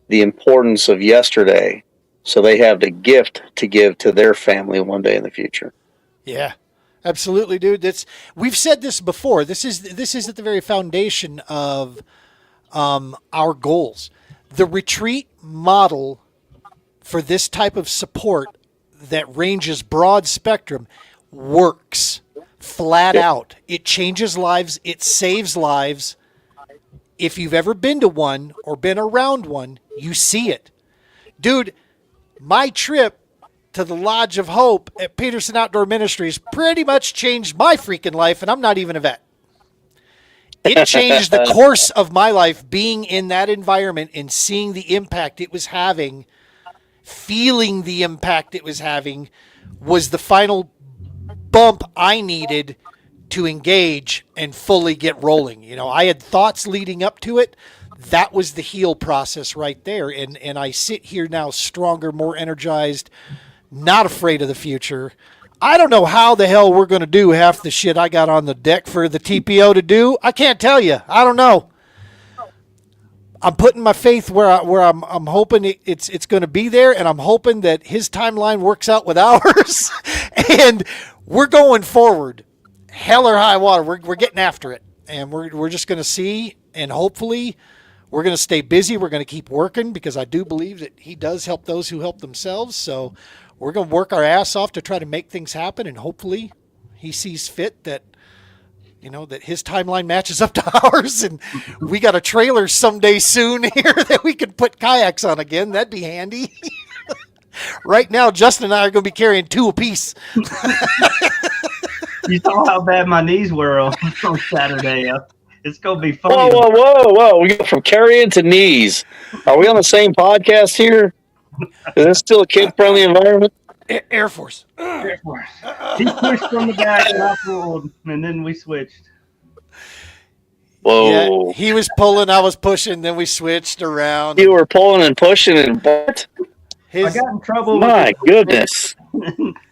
the importance of yesterday, so they have the gift to give to their family one day in the future. Yeah, absolutely, dude. We've said this before. This is at the very foundation of our goals. The retreat model for this type of support that ranges broad spectrum works flat out. It changes lives. It saves lives. If you've ever been to one or been around one, you see it. Dude, my trip to the Lodge of Hope at Peterson Outdoor Ministries pretty much changed my freaking life, and I'm not even a vet. It changed the course of my life being in that environment and seeing the impact it was having, feeling the impact it was having was the final bump I needed to engage and fully get rolling. You know, I had thoughts leading up to it. That was the heal process right there. And I sit here now stronger, more energized, not afraid of the future. I don't know how the hell we're going to do half the shit I got on the deck for the TPO to do. I can't tell you. I don't know. I'm putting my faith where I'm hoping it's going to be there, and I'm hoping that his timeline works out with ours. And we're going forward, hell or high water. We're getting after it, and we're just going to see, and hopefully we're going to stay busy. We're going to keep working, because I do believe that he does help those who help themselves. So we're going to work our ass off to try to make things happen, and hopefully he sees fit that, you know, that his timeline matches up to ours, and we got a trailer someday soon here that we can put kayaks on again. That'd be handy. Right now, Justin and I are going to be carrying 2 apiece. You saw how bad my knees were on Saturday. It's going to be fun. Whoa. We go from carrying to knees. Are we on the same podcast here? Is this still a kid-friendly environment? Air Force. Air Force. He pushed from the back and I pulled, and then we switched. Whoa. Yeah, he was pulling, I was pushing, then we switched around. You were pulling and pushing and what? I got in trouble. My goodness.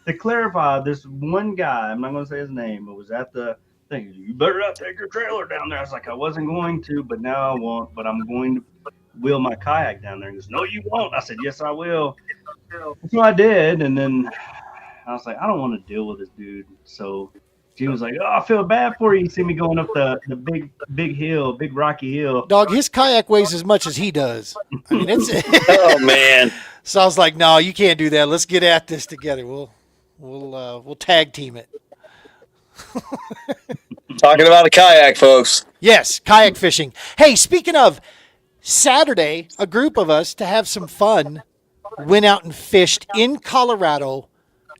To clarify, this one guy, I'm not going to say his name, but was at the thing. You better not take your trailer down there. I was like, I wasn't going to, but now I won't. But I'm going to wheel my kayak down there. He goes, no, you won't. I said, yes, I will. So I did, and then I was like, I don't want to deal with this dude. So she was like, oh, I feel bad for you. You see me going up the big hill, big rocky hill. Dog, his kayak weighs as much as he does. I mean, it's Oh man. So I was like, no, you can't do that. Let's get at this together. We'll tag team it. Talking about a kayak, folks. Yes, kayak fishing. Hey, speaking of, Saturday, a group of us, to have some fun, went out and fished in Colorado,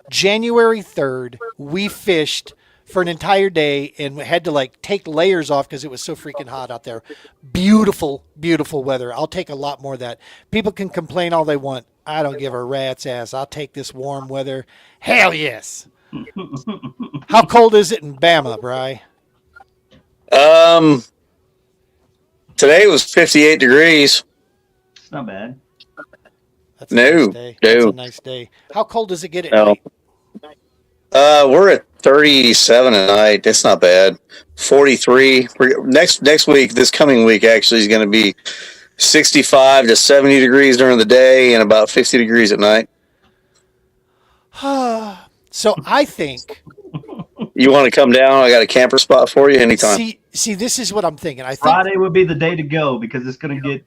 January 3rd. We fished for an entire day and had to take layers off because it was so freaking hot out there. Beautiful, beautiful weather. I'll take a lot more of that. People can complain all they want. I don't give a rat's ass. I'll take this warm weather. Hell yes. How cold is it in Bama, Bri? Today was 58 degrees. It's not bad. That's a nice day. That's a nice day. How cold does it get at night? We're at 37 at night. That's not bad. 43. Next week, this coming week, actually, is going to be 65 to 70 degrees during the day and about 50 degrees at night. So I think... You want to come down? I got a camper spot for you anytime. See, this is what I'm thinking. I think Friday would be the day to go because it's going to get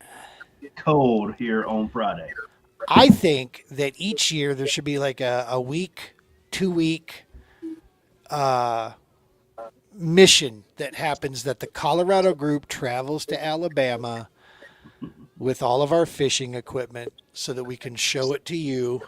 cold here on Friday. I think that each year there should be like a week, 2 week mission that happens that the Colorado group travels to Alabama with all of our fishing equipment so that we can show it to you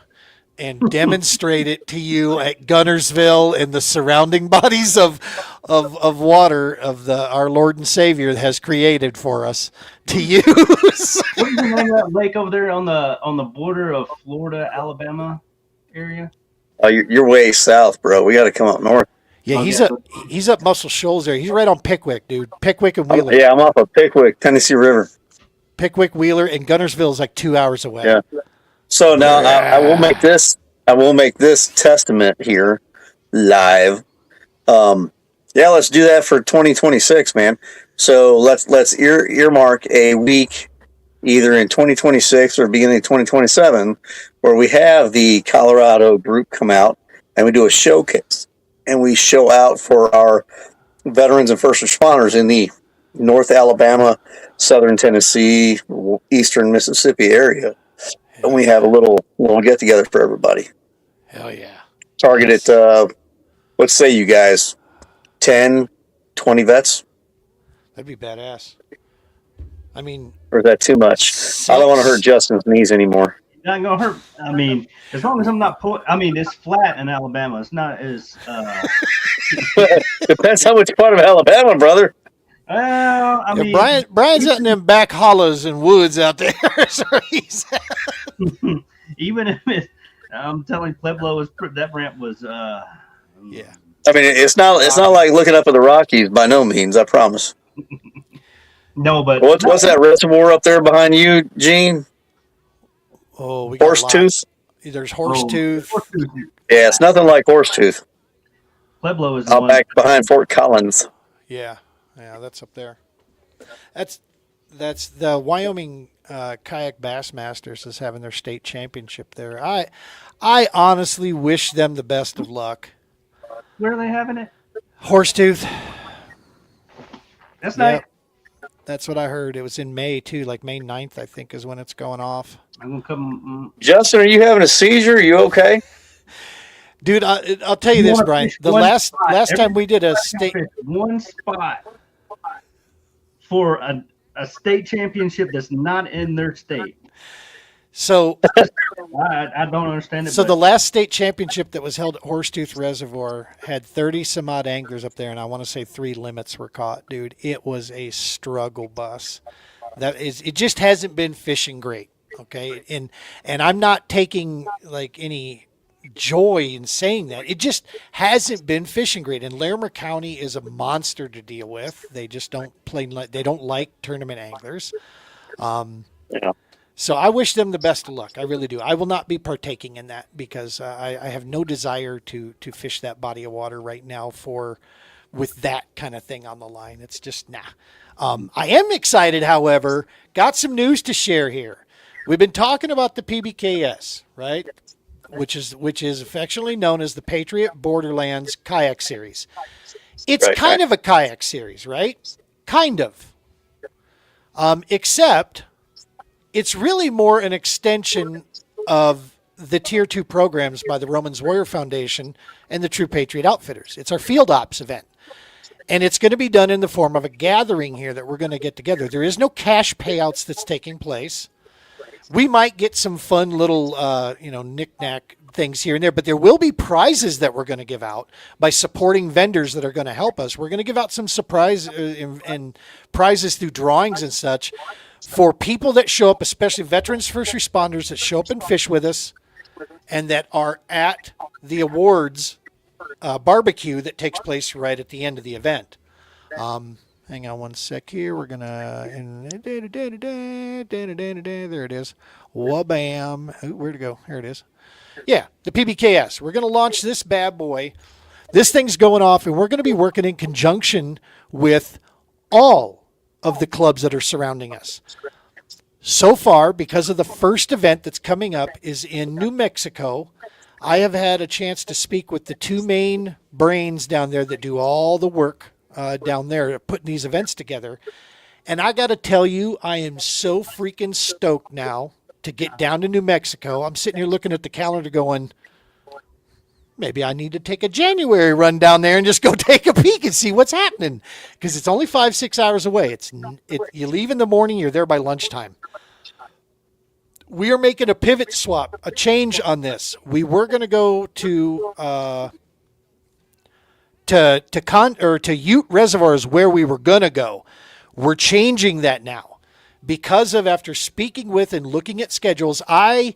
and demonstrate it to you at Gunnersville and the surrounding bodies of water of our Lord and Savior has created for us to use. What's the name of that lake over there on the border of Florida, Alabama area? Oh, you're way south, bro. We got to come up north. Yeah, Okay. he's up Muscle Shoals there. He's right on Pickwick, dude. Pickwick and Wheeler. Yeah, I'm off of Pickwick, Tennessee River. Pickwick, Wheeler, and Gunnersville is like 2 hours away. Yeah. So now I will make this. I will make this testament here live. Yeah, let's do that for 2026, man. So let's earmark a week, either in 2026 or beginning of 2027, where we have the Colorado group come out and we do a showcase and we show out for our veterans and first responders in the North Alabama, Southern Tennessee, Eastern Mississippi area. And we have a little get together for everybody. Hell yeah. Targeted, let's say you guys, 10, 20 vets. That'd be badass. I mean, Or is that too much? I don't want to hurt Justin's knees anymore. Not gonna hurt. I mean, as long as I'm not it's flat in Alabama. It's not as. Depends how much part of Alabama, brother. Well, I mean, Brian's out in them back hollows and woods out there. So he's even if I'm telling Pueblo that ramp was. yeah. I mean, it's not like looking up at the Rockies by no means. I promise. No, but What's that reservoir up there behind you, Gene? Oh, we got Horsetooth. There's Horsetooth. Yeah, it's nothing like Horsetooth. Pueblo is Out back behind Fort Collins. Yeah, that's up there. That's the Wyoming Kayak Bassmasters is having their state championship there. I honestly wish them the best of luck. Where are they having it? Horsetooth. That's not. That's what I heard. It was in May too, like May 9th, I think, is when it's going off. I'm gonna come. Justin, are you having a seizure? Are you okay? Dude, I'll tell you this, Brian. The last time we did a state one spot for a state championship that's not in their state. So I don't understand it. So the last state championship that was held at Horsetooth Reservoir had 30 some odd anglers up there, and I want to say 3 limits were caught. Dude, it was a struggle bus. It just hasn't been fishing great. Okay, and I'm not taking like any joy in saying that. It just hasn't been fishing great, and Larimer County is a monster to deal with. They just don't they don't like tournament anglers. Yeah. So I wish them the best of luck. I really do. I will not be partaking in that because I have no desire to fish that body of water right now with that kind of thing on the line. It's just nah. I am excited, however. Got some news to share here. We've been talking about the PBKS, right? Which is affectionately known as the Patriot Borderlands Kayak Series. It's kind of a kayak series, right? Kind of. Except it's really more an extension of the Tier 2 programs by the Romans Warrior Foundation and the True Patriot Outfitters. It's our field ops event. And it's going to be done in the form of a gathering here that we're going to get together. There is no cash payouts that's taking place. We might get some fun little, knick-knack things here and there, but there will be prizes that we're going to give out by supporting vendors that are going to help us. We're going to give out some surprise and prizes through drawings and such for people that show up, especially veterans, first responders that show up and fish with us and that are at the awards barbecue that takes place right at the end of the event. Hang on one sec here. We're going to... There it is. Wha-bam. Where'd it go? Here it is. Yeah, the PBKS. We're going to launch this bad boy. This thing's going off, and we're going to be working in conjunction with all of the clubs that are surrounding us. So far, because of the first event that's coming up is in New Mexico, I have had a chance to speak with the 2 main brains down there that do all the work down there putting these events together. And I got to tell you, I am so freaking stoked now to get down to New Mexico. I'm sitting here looking at the calendar going, maybe I need to take a January run down there and just go take a peek and see what's happening, because it's only 5-6 hours away. You leave in the morning, you're there by lunchtime. We are making a pivot swap, a change on this. We were going to go to Ute Reservoir is where we were going to go. We're changing that now because of, after speaking with and looking at schedules, I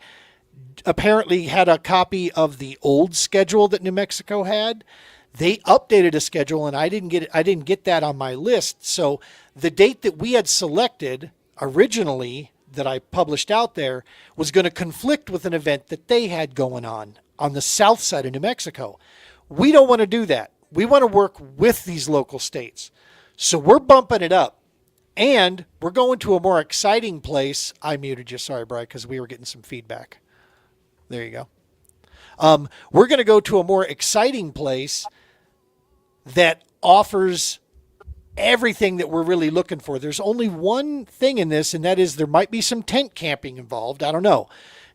apparently had a copy of the old schedule that New Mexico had. They updated a schedule and I didn't get that on my list. So the date that we had selected originally that I published out there was going to conflict with an event that they had going on the south side of New Mexico. We don't want to do that. We want to work with these local states. So we're bumping it up. And we're going to a more exciting place. I muted you. Sorry, Brian, because we were getting some feedback. There you go. We're going to go to a more exciting place that offers everything that we're really looking for. There's only one thing in this, and that is there might be some tent camping involved. I don't know,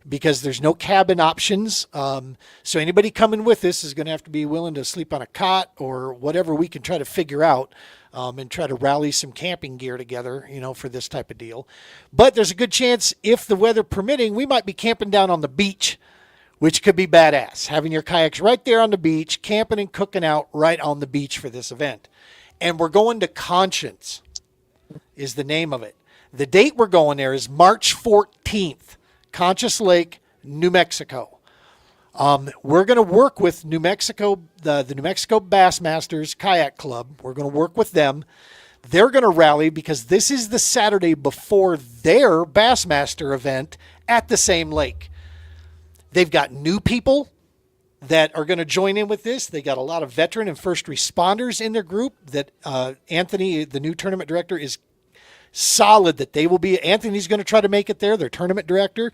because there's no cabin options. So anybody coming with this is going to have to be willing to sleep on a cot or whatever we can try to figure out, and try to rally some camping gear together, for this type of deal. But there's a good chance, if the weather permitting, we might be camping down on the beach, which could be badass. Having your kayaks right there on the beach, camping and cooking out right on the beach for this event. And we're going to Conscience is the name of it. The date we're going there is March 14th, Conscience Lake, New Mexico. We're going to work with New Mexico, the New Mexico Bassmasters Kayak Club. We're going to work with them. They're going to rally because this is the Saturday before their Bassmaster event at the same lake. They've got new people that are going to join in with this. They got a lot of veteran and first responders in their group that Anthony, the new tournament director, is solid that they will be. Anthony's going to try to make it there, their tournament director.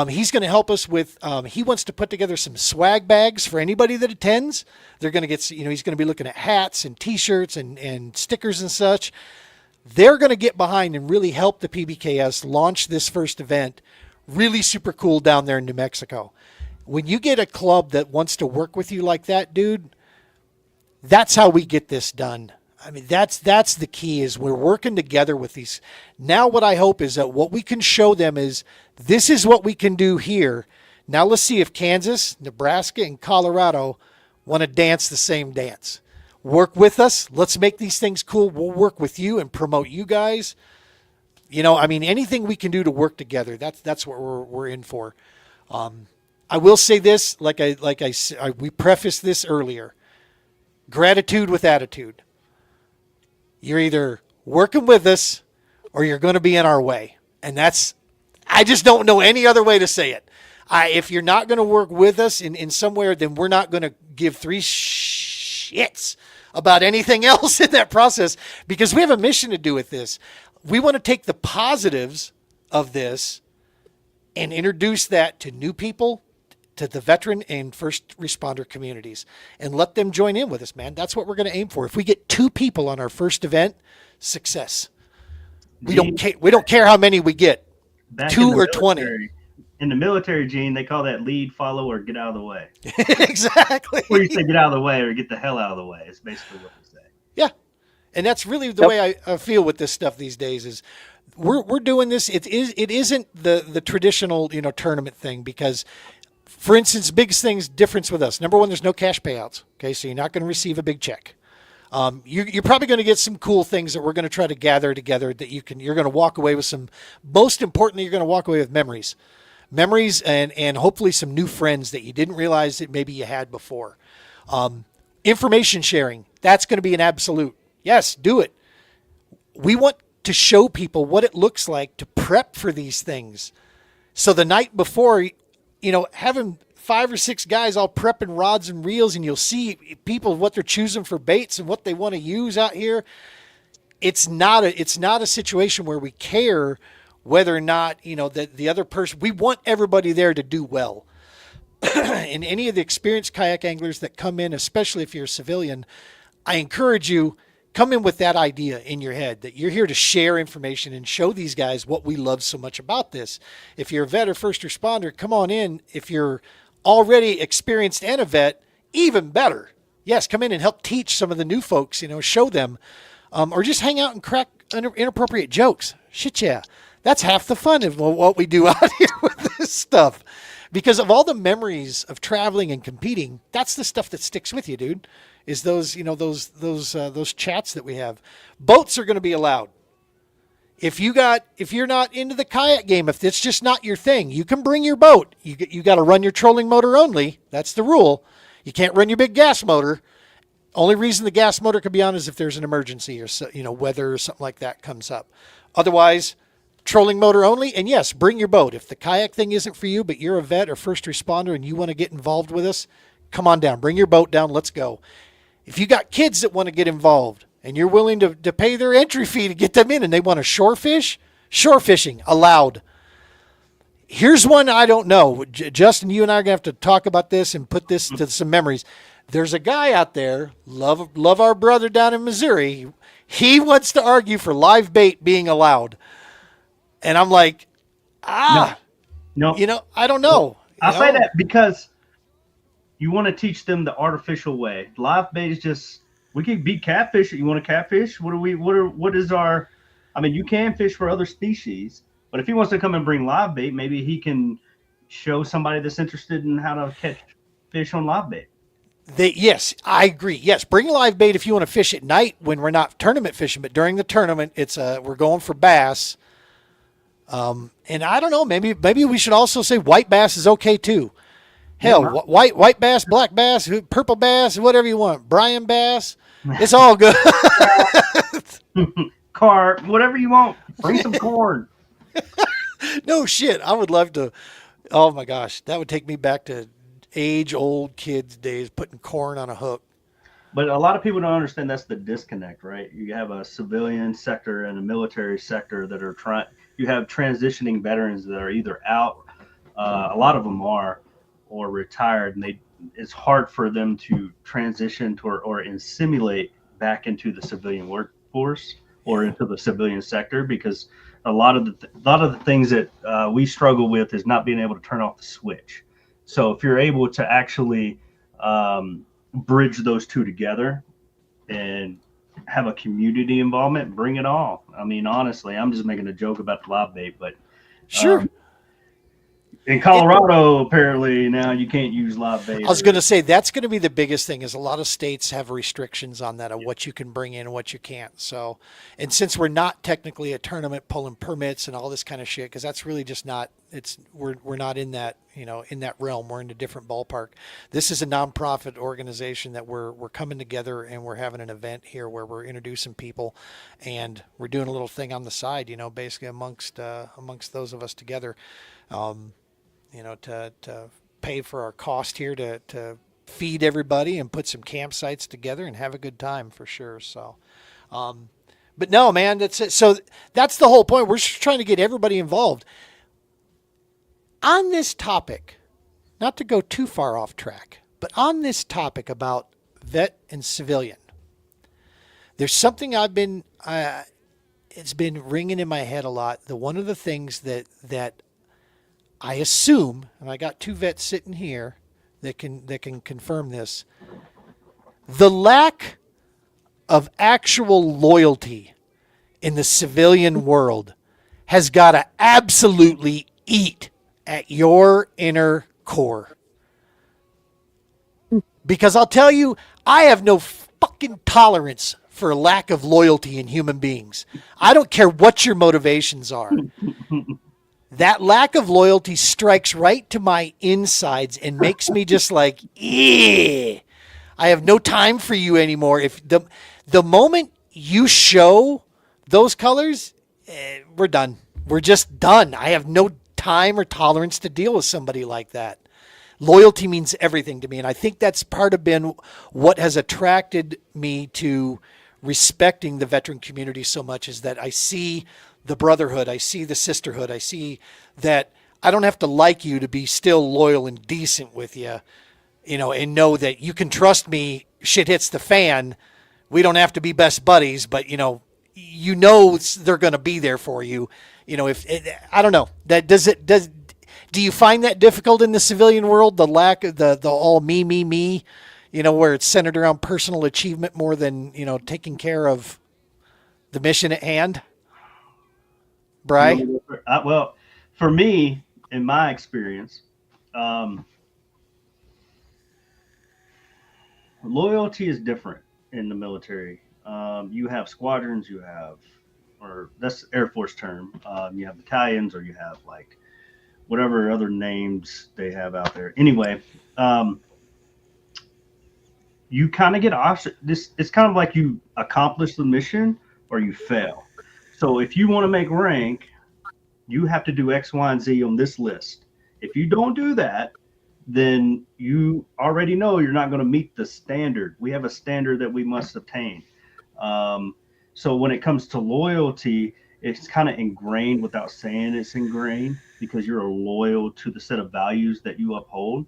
He's going to help us with, he wants to put together some swag bags for anybody that attends. They're going to get, he's going to be looking at hats and t-shirts and stickers and such. They're going to get behind and really help the PBKS launch this first event. Really super cool down there in New Mexico. When you get a club that wants to work with you like that, dude, that's how we get this done. I mean, that's the key, is we're working together with these. Now what I hope is that what we can show them is this is what we can do here. Now let's see if Kansas, Nebraska, and Colorado want to dance the same dance. Work with us. Let's make these things cool. We'll work with you and promote you guys. Anything we can do to work together, that's what we're in for. I will say this, we prefaced this earlier. Gratitude with attitude. You're either working with us or you're going to be in our way. And I just don't know any other way to say it. If you're not going to work with us in somewhere, then we're not going to give three shits about anything else in that process, because we have a mission to do with this. We want to take the positives of this and introduce that to new people, to the veteran and first responder communities, and let them join in with us, man. That's what we're going to aim for. If we get 2 people on our first event, success. We don't care how many we get, 2 or 20. In the military, Gene, they call that lead, follow, or get out of the way. Exactly. Or you say get out of the way or get the hell out of the way. It's basically what they say. Yeah. And that's really the way I feel with this stuff these days is we're doing this. It isn't the traditional, tournament thing, because, for instance, biggest things difference with us. Number one, there's no cash payouts. Okay. So you're not going to receive a big check. You're probably going to get some cool things that we're going to try to gather together that you're going to walk away with some, most importantly, you're going to walk away with memories and hopefully some new friends that you didn't realize that maybe you had before. Information sharing. That's going to be an absolute. Yes, do it. We want to show people what it looks like to prep for these things. So the night before, having 5 or 6 guys all prepping rods and reels, and you'll see people, what they're choosing for baits and what they want to use out here. It's not a situation where we care whether or not, that the other person, we want everybody there to do well. And any of the experienced kayak anglers that come in, especially if you're a civilian, I encourage you, come in with that idea in your head that you're here to share information and show these guys what we love so much about this. If you're a vet or first responder, come on in. If you're already experienced and a vet, even better. Yes, come in and help teach some of the new folks, show them, or just hang out and crack inappropriate jokes. Shit, yeah. That's half the fun of what we do out here with this stuff. Because of all the memories of traveling and competing, that's the stuff that sticks with you, dude. Is those chats that we have. Boats are going to be allowed. If you're not into the kayak game, if it's just not your thing, you can bring your boat. You got to run your trolling motor only. That's the rule. You can't run your big gas motor. Only reason the gas motor could be on is if there's an emergency or weather or something like that comes up. Otherwise, trolling motor only. And yes, bring your boat. If the kayak thing isn't for you, but you're a vet or first responder and you want to get involved with us, come on down. Bring your boat down. Let's go. If you got kids that want to get involved and you're willing to pay their entry fee to get them in and they want to shore fish, shore fishing allowed. Here's one I don't know. Justin, you and I are going to have to talk about this and put this to some memories. There's a guy out there, love our brother down in Missouri. He wants to argue for live bait being allowed. And I'm like, no. I don't know. I'll say that because you want to teach them the artificial way. Live bait is just, we can be catfish. You want to catfish? You can fish for other species, but if he wants to come and bring live bait, maybe he can show somebody that's interested in how to catch fish on live bait. Yes, I agree. Yes, bring live bait if you want to fish at night when we're not tournament fishing, but during the tournament, we're going for bass. And I don't know, maybe we should also say white bass is okay too. Hell, white bass, black bass, purple bass, whatever you want. Brian bass, it's all good. Carp, whatever you want. Bring some corn. No shit. I would love to. Oh my gosh, that would take me back to age-old kids' days, putting corn on a hook. But a lot of people don't understand that's the disconnect, right? You have a civilian sector and a military sector that are trying. You have transitioning veterans that are either out, a lot of them are, or retired, and it's hard for them to transition to or assimilate back into the civilian workforce or into the civilian sector, because a lot of the things that we struggle with is not being able to turn off the switch. So if you're able to actually bridge those two together and have a community involvement, bring it all. I mean, honestly, I'm just making a joke about the live bait, but sure. In Colorado, apparently now you can't use live bait. I was going to say that's going to be the biggest thing. Is a lot of states have restrictions on that of what you can bring in and what you can't. So, and since we're not technically a tournament pulling permits and all this kind of shit, because that's really just not. We're not in that in that realm. We're in a different ballpark. This is a nonprofit organization that we're coming together and we're having an event here where we're introducing people, and we're doing a little thing on the side. Basically amongst those of us together. To pay for our cost here to feed everybody and put some campsites together and have a good time for sure. So, but no, man, that's it. So that's the whole point. We're just trying to get everybody involved on this topic, not to go too far off track, but on this topic about vet and civilian. There's something it's been ringing in my head a lot. One of the things that I assume, and I got two vets sitting here that can confirm this, the lack of actual loyalty in the civilian world has got to absolutely eat at your inner core. Because I'll tell you, I have no fucking tolerance for lack of loyalty in human beings. I don't care what your motivations are. That lack of loyalty strikes right to my insides and makes me just like, I have no time for you anymore. If the moment you show those colors, we're done. We're just done. I have no time or tolerance to deal with somebody like that. Loyalty means everything to me. And I think that's part of been what has attracted me to respecting the veteran community so much, is that I see the brotherhood, I see the sisterhood, I see that I don't have to like you to be still loyal and decent with you, and know that you can trust me. Shit hits the fan we don't have to be best buddies, but they're going to be there for you. I don't know, do you find that difficult in the civilian world? The lack of the all me, where it's centered around personal achievement more than, taking care of the mission at hand? Bri? Well, for me, in my experience, loyalty is different in the military. You have squadrons, or that's Air Force term. You have battalions, or you have like whatever other names they have out there. Anyway, you kind of get option. It's kind of like you accomplish the mission or you fail. So if you want to make rank, you have to do X, Y, and Z on this list. If you don't do that, then you already know you're not going to meet the standard. We have a standard that we must obtain. So when it comes to loyalty, it's kind of ingrained without saying it's ingrained, because you're loyal to the set of values that you uphold.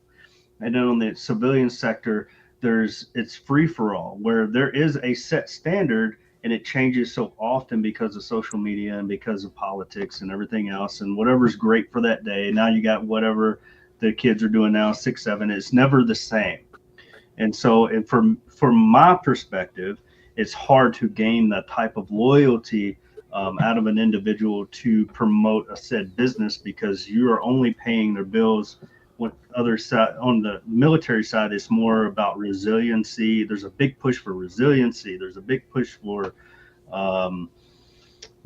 And then on the civilian sector, it's free for all, where there is a set standard, and it changes so often because of social media and because of politics and everything else, and whatever's great for that day. Now you got whatever the kids are doing now, 6, 7. It's never the same. And so, from my perspective, it's hard to gain that type of loyalty out of an individual to promote a said business, because you are only paying their bills. On the military side, it's more about resiliency. There's a big push for resiliency. There's a big push for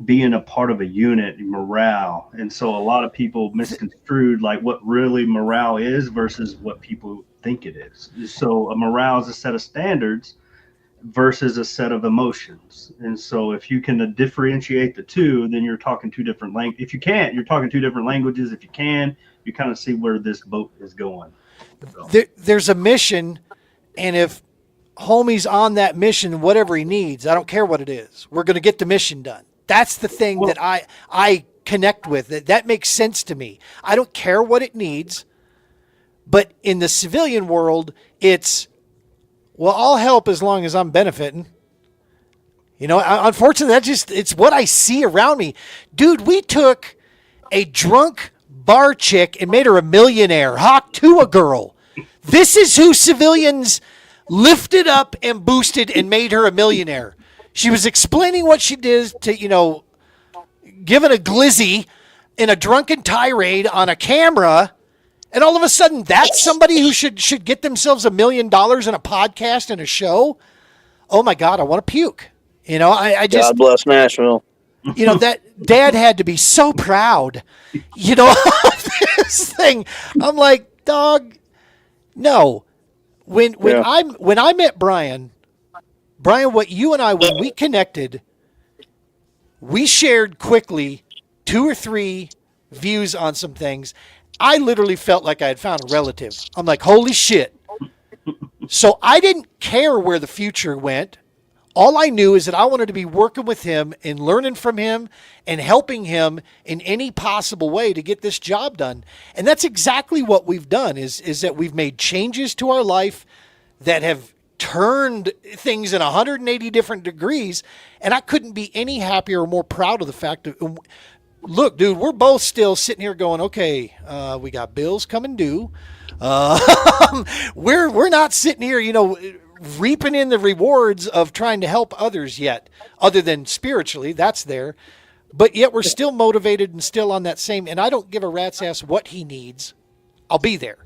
being a part of a unit, morale. And so a lot of people misconstrued like what really morale is versus what people think it is. So a morale is a set of standards versus a set of emotions. And so if you can differentiate the two, then you're talking two different languages. If you can't, you're talking two different languages. If you can, you kind of see where this boat is going. So. There's a mission, and if homie's on that mission, whatever he needs, I don't care what it is, we're going to get the mission done. That's the thing that I connect with. That makes sense to me. I don't care what it needs, but in the civilian world, it's, well, I'll help as long as I'm benefiting. Unfortunately, it's what I see around me. Dude, we took a drunk bar chick and made her a millionaire. Hawk to a girl. This is who civilians lifted up and boosted and made her a millionaire. She was explaining what she did to, giving a glizzy in a drunken tirade on a camera. And all of a sudden, that's somebody who should get themselves $1 million in a podcast and a show. Oh my God, I want to puke. I just, God bless Nashville. That dad had to be so proud, of this thing. I'm like, dog, no. When I met Brian, what you and I, when we connected, we shared quickly 2 or 3 views on some things. I literally felt like I had found a relative. I'm like, holy shit. So I didn't care where the future went. All I knew is that I wanted to be working with him and learning from him and helping him in any possible way to get this job done. And that's exactly what we've done is that we've made changes to our life that have turned things in 180 different degrees. And I couldn't be any happier or more proud of the fact that, look, dude, we're both still sitting here going, okay, we got bills coming due. We're not sitting here, reaping in the rewards of trying to help others yet, other than spiritually, that's there. But yet we're still motivated and still on that same, and I don't give a rat's ass what he needs. I'll be there.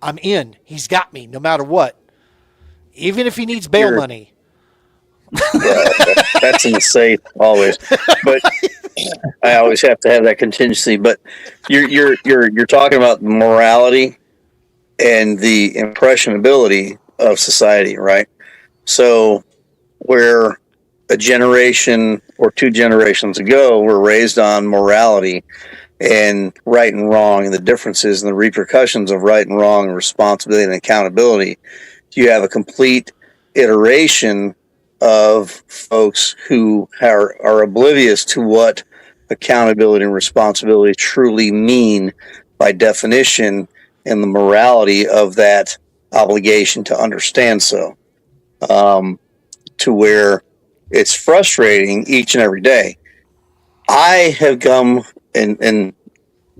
I'm in. He's got me no matter what. Even if he needs bail money. That's in the safe always. But I always have to have that contingency. But you're talking about morality and the impressionability of society, right? So where a generation or 2 generations ago were raised on morality and right and wrong and the differences and the repercussions of right and wrong and responsibility and accountability, you have a complete iteration of folks who are oblivious to what accountability and responsibility truly mean by definition and the morality of that obligation to understand. So to where it's frustrating each and every day. I have come, and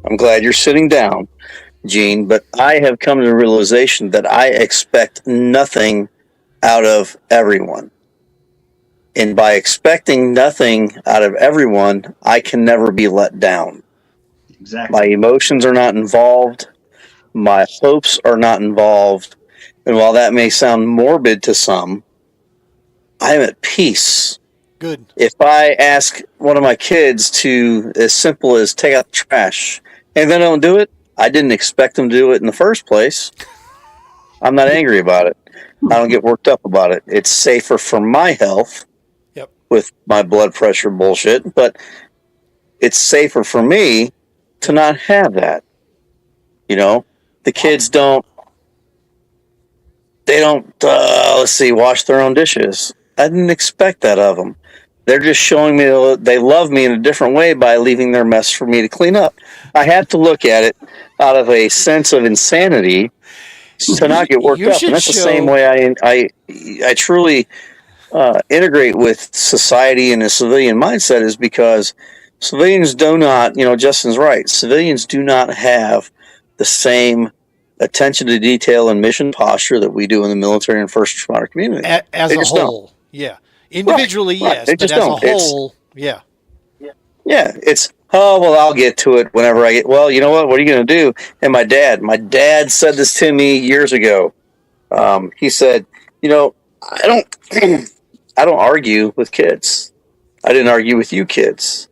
I'm glad you're sitting down, Gene, but I have come to the realization that I expect nothing out of everyone. And by expecting nothing out of everyone, I can never be let down. Exactly. My emotions are not involved. My hopes are not involved. And while that may sound morbid to some, I am at peace. Good. If I ask one of my kids to, as simple as take out the trash, and they don't do it, I didn't expect them to do it in the first place. I'm not angry about it. I don't get worked up about it. It's safer for my health with my blood pressure bullshit, but it's safer for me to not have that. You know, the kids don't, wash their own dishes. I didn't expect that of them. They're just showing me they love me in a different way by leaving their mess for me to clean up. I have to look at it out of a sense of insanity to not get worked up. And that's the same way I truly integrate with society and a civilian mindset, is because civilians do not, Justin's right, civilians do not have the same attention to detail and mission posture that we do in the military and first responder community. As a whole, yeah. Individually, yes, but as a whole, yeah. Yeah, it's, I'll get to it whenever I get, you know what are you going to do? And my dad said this to me years ago. He said, I don't argue with kids. I didn't argue with you kids.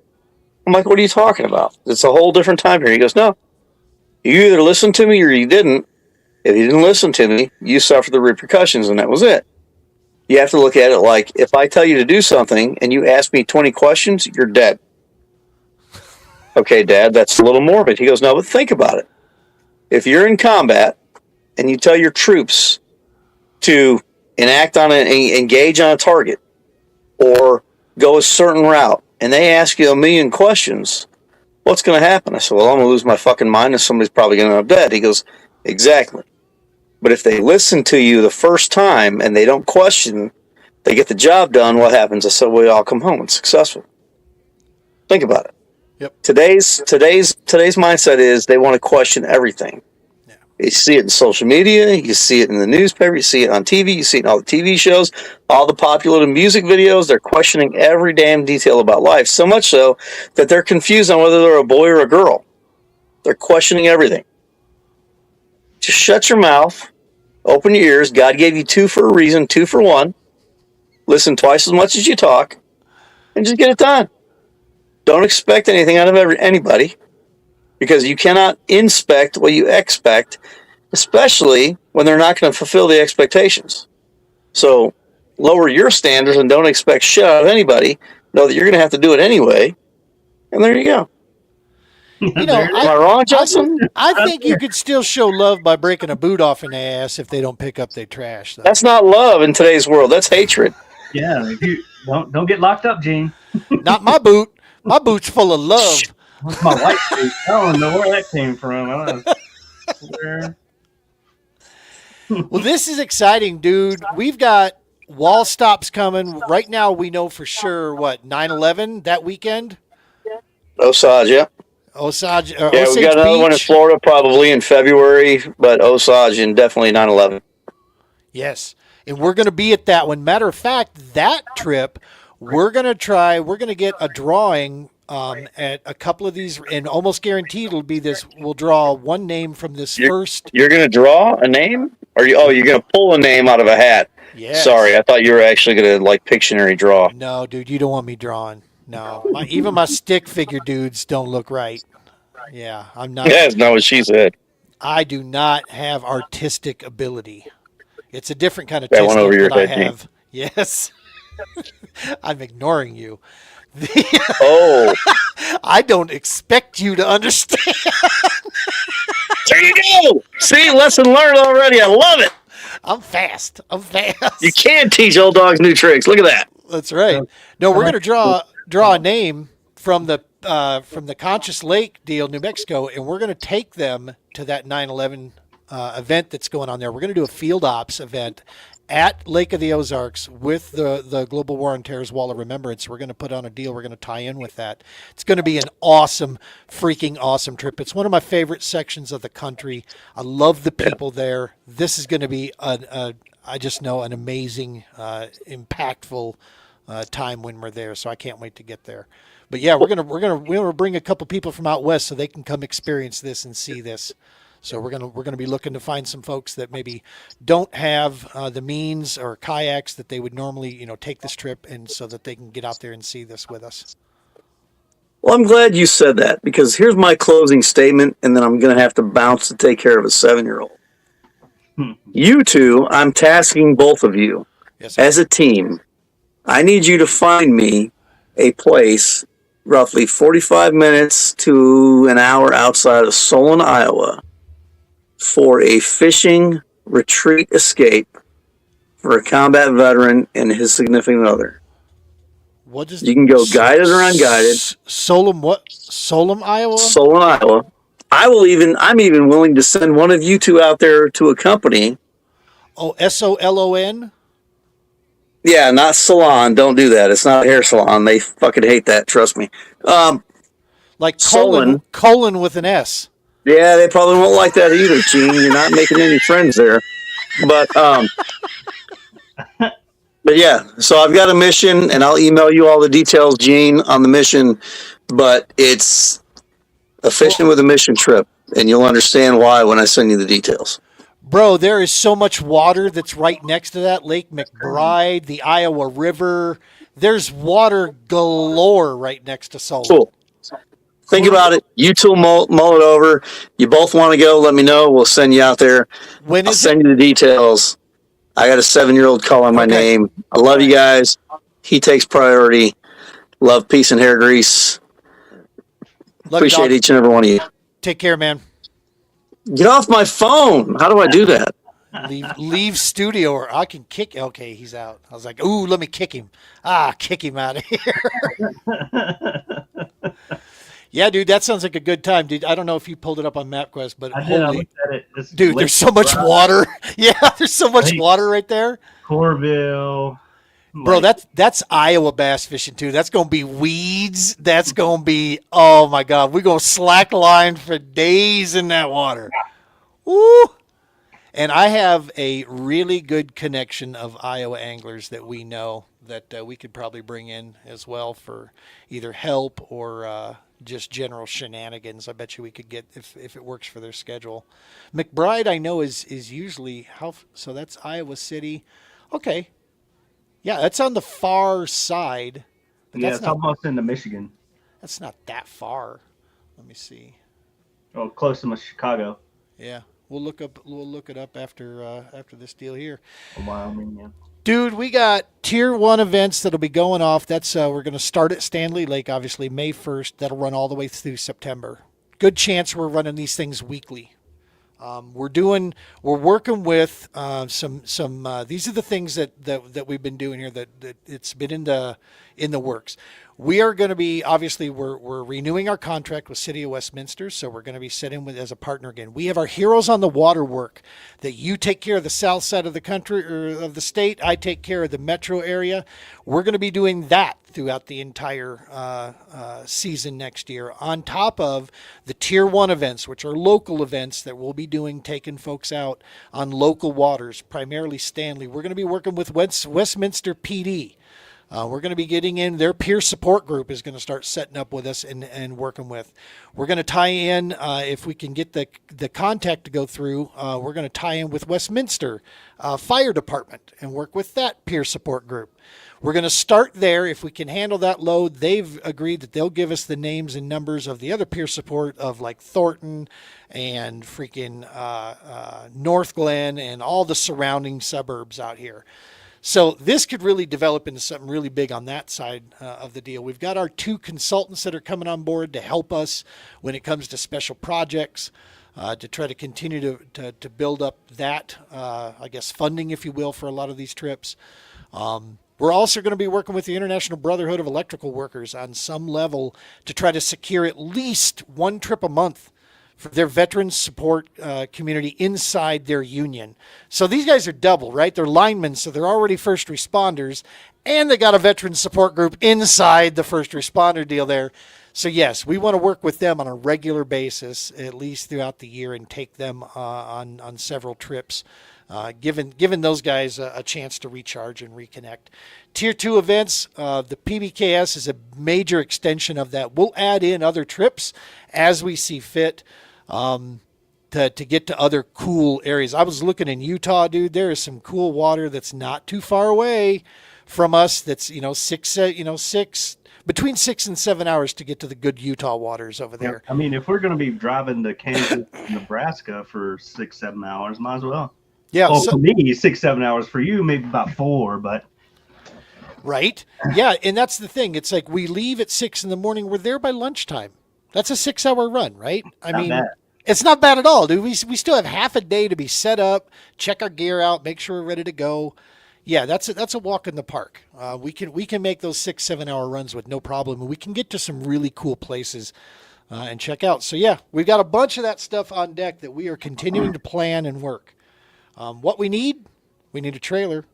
I'm like, what are you talking about? It's a whole different time here. He goes, no, you either listened to me or you didn't. If you didn't listen to me, you suffer the repercussions, and that was it. You have to look at it like, if I tell you to do something and you ask me 20 questions, you're dead. Okay, Dad, that's a little morbid. He goes, no, but think about it. If you're in combat and you tell your troops to engage on a target or go a certain route, and they ask you a million questions, what's going to happen? I said, I'm going to lose my fucking mind and somebody's probably going to end up dead. He goes, exactly. But if they listen to you the first time and they don't question, they get the job done, what happens? I said, we all come home and successful. Think about it. Yep. Today's mindset is they want to question everything. Yeah. You see it in social media, you see it in the newspaper, you see it on TV, you see it in all the TV shows, all the popular music videos. They're questioning every damn detail about life, so much so that they're confused on whether they're a boy or a girl. They're questioning everything. Just shut your mouth, open your ears. God gave you two for a reason, two for one. Listen twice as much as you talk, and just get it done. Don't expect anything out of anybody, because you cannot inspect what you expect, especially when they're not going to fulfill the expectations. So lower your standards and don't expect shit out of anybody. Know that you're going to have to do it anyway, and there you go. Am I wrong, Justin? I think you could still show love by breaking a boot off an ass if they don't pick up their trash, though. That's not love in today's world. That's hatred. Yeah, if you don't get locked up, Gene. Not my boot. My boot's full of love. That's my white boot. I don't know where that came from. I don't know. Well, this is exciting, dude. We've got wall stops coming. Right now, we know for sure, 9/11 that weekend? Osage, yeah. Osage. We got another one in Florida probably in February, but Osage and definitely 9/11. Yes, and we're going to be at that one. Matter of fact, that trip, we're going to get a drawing at a couple of these, and almost guaranteed it'll be this. We'll draw one name from this first. You're going to draw a name? Or you're going to pull a name out of a hat? Yes. Sorry, I thought you were actually going to Pictionary draw. No, dude, you don't want me drawing. No, even my stick figure dudes don't look right. Yeah, I'm not. Yeah, that's not what she said. I do not have artistic ability. It's a different kind of that one over your that head, I have. Yes. I'm ignoring you. I don't expect you to understand. There you go. See, lesson learned already. I love it. I'm fast. You can teach old dogs new tricks. Look at that. That's right. No, we're going to draw a name from the Conscious Lake deal, New Mexico, and we're going to take them to that 9/11 event that's going on there. We're going to do a field ops event at Lake of the Ozarks with the Global War on Terror's Wall of Remembrance. We're going to put on a deal. We're going to tie in with that. It's going to be an awesome, freaking awesome trip. It's one of my favorite sections of the country. I love the people there. This is going to be I just know an amazing, impactful time when we're there. So I can't wait to get there. But yeah, we're gonna bring a couple people from out west so they can come experience this and see this. So we're gonna be looking to find some folks that maybe don't have the means or kayaks that they would normally take this trip, and so that they can get out there and see this with us. Well, I'm glad you said that, because here's my closing statement, and then I'm going to have to bounce to take care of a 7-year-old. You two, I'm tasking both of you Yes, sir. as a team. I need you to find me a place roughly 45 minutes to an hour outside of Solon, Iowa, for a fishing retreat escape for a combat veteran and his significant other. What is You can go guided or unguided. Solom what? Solom, Iowa? Solon, Iowa. I'm even willing to send one of you two out there to accompany. Oh, SOLON? Yeah, not salon. Don't do that. It's not a hair salon. They fucking hate that. Trust me. Like Solon. colon with an S. Yeah, they probably won't like that either, Gene. You're not making any friends there. But yeah, so I've got a mission, and I'll email you all the details, Gene, on the mission. But it's a fishing with a mission trip, and you'll understand why when I send you the details. Bro, there is so much water that's right next to that. Lake McBride, the Iowa River. There's water galore right next to Solon. Cool. Think about it. You two mull it over. You both want to go, let me know. We'll send you out there. When I'll is send you the details. I got a 7-year-old calling my name. I love you guys. He takes priority. Love, peace, and hair grease. Love you, Appreciate dog. each and every one of you. Take care, man. Get off my phone. How do I do that? Leave studio, or I can kick. Okay, he's out. I was like, ooh, let me kick him. Kick him out of here. Yeah, dude, that sounds like a good time, dude. I don't know if you pulled it up on MapQuest, but I holy, looked at it. It's dude, there's so much water. Yeah, there's so much water right there. Corville. Bro, that's Iowa bass fishing too. That's gonna be weeds. That's gonna be, oh my god, we're gonna slack line for days in that water. Woo! And I have a really good connection of Iowa anglers that we know that we could probably bring in as well for either help or just general shenanigans. I bet you we could get, if it works for their schedule. McBride, I know, is usually so that's Iowa City. Okay. Yeah, that's on the far side. But Yeah, that's it's not, almost into Michigan. that's not that far. Let me see. Oh, close to Chicago. Yeah. We'll look it up after this deal here. Wyoming, yeah. Dude, we got Tier 1 events that'll be going off. That's we're going to start at Stanley Lake, obviously, May 1st. That'll run all the way through September. Good chance we're running these things weekly. We're working with some. These are the things that we've been doing here that it's been in the works. We are going to be, obviously, we're renewing our contract with City of Westminster, so we're going to be set in with as a partner again. We have our Heroes on the Water work that you take care of the south side of the country or of the state. I take care of the metro area. We're going to be doing that throughout the entire season next year, on top of the Tier 1 events, which are local events that we'll be doing, taking folks out on local waters, primarily Stanley. We're going to be working with Westminster PD. We're going to be getting in. Their peer support group is going to start setting up with us and working with. We're going to tie in, if we can get the contact to go through, we're going to tie in with Westminster Fire Department and work with that peer support group. We're going to start there. If we can handle that load, they've agreed that they'll give us the names and numbers of the other peer support of like Thornton and freaking North Glen and all the surrounding suburbs out here. So this could really develop into something really big on that side of the deal. We've got our 2 consultants that are coming on board to help us when it comes to special projects, to try to continue to build up that, I guess, funding, if you will, for a lot of these trips. We're also going to be working with the International Brotherhood of Electrical Workers on some level to try to secure at least 1 trip a month for their veterans support community inside their union. So these guys are double, right? They're linemen, so they're already first responders, and they got a veteran support group inside the first responder deal there. So yes, we want to work with them on a regular basis, at least throughout the year, and take them on several trips, giving those guys a chance to recharge and reconnect. Tier 2 events, the PBKS is a major extension of that. We'll add in other trips as we see fit to get to other cool areas. I was looking in Utah, dude. There is some cool water that's not too far away from us. That's between 6 and 7 hours to get to the good Utah waters over there. I mean, if we're going to be driving to Kansas, Nebraska for 6-7 hours, might as well. Yeah. Well, for me, 6-7 hours. For you, maybe about 4, but. Right. Yeah. And that's the thing. It's like we leave at 6 in the morning. We're there by lunchtime. That's a 6-hour run, right? I mean, bad. It's not bad at all, dude. We still have half a day to be set up, check our gear out, make sure we're ready to go. Yeah, that's a walk in the park. We can make those 6-7 hour runs with no problem, and we can get to some really cool places and check out. So yeah, we've got a bunch of that stuff on deck that we are continuing to plan and work. What we need a trailer.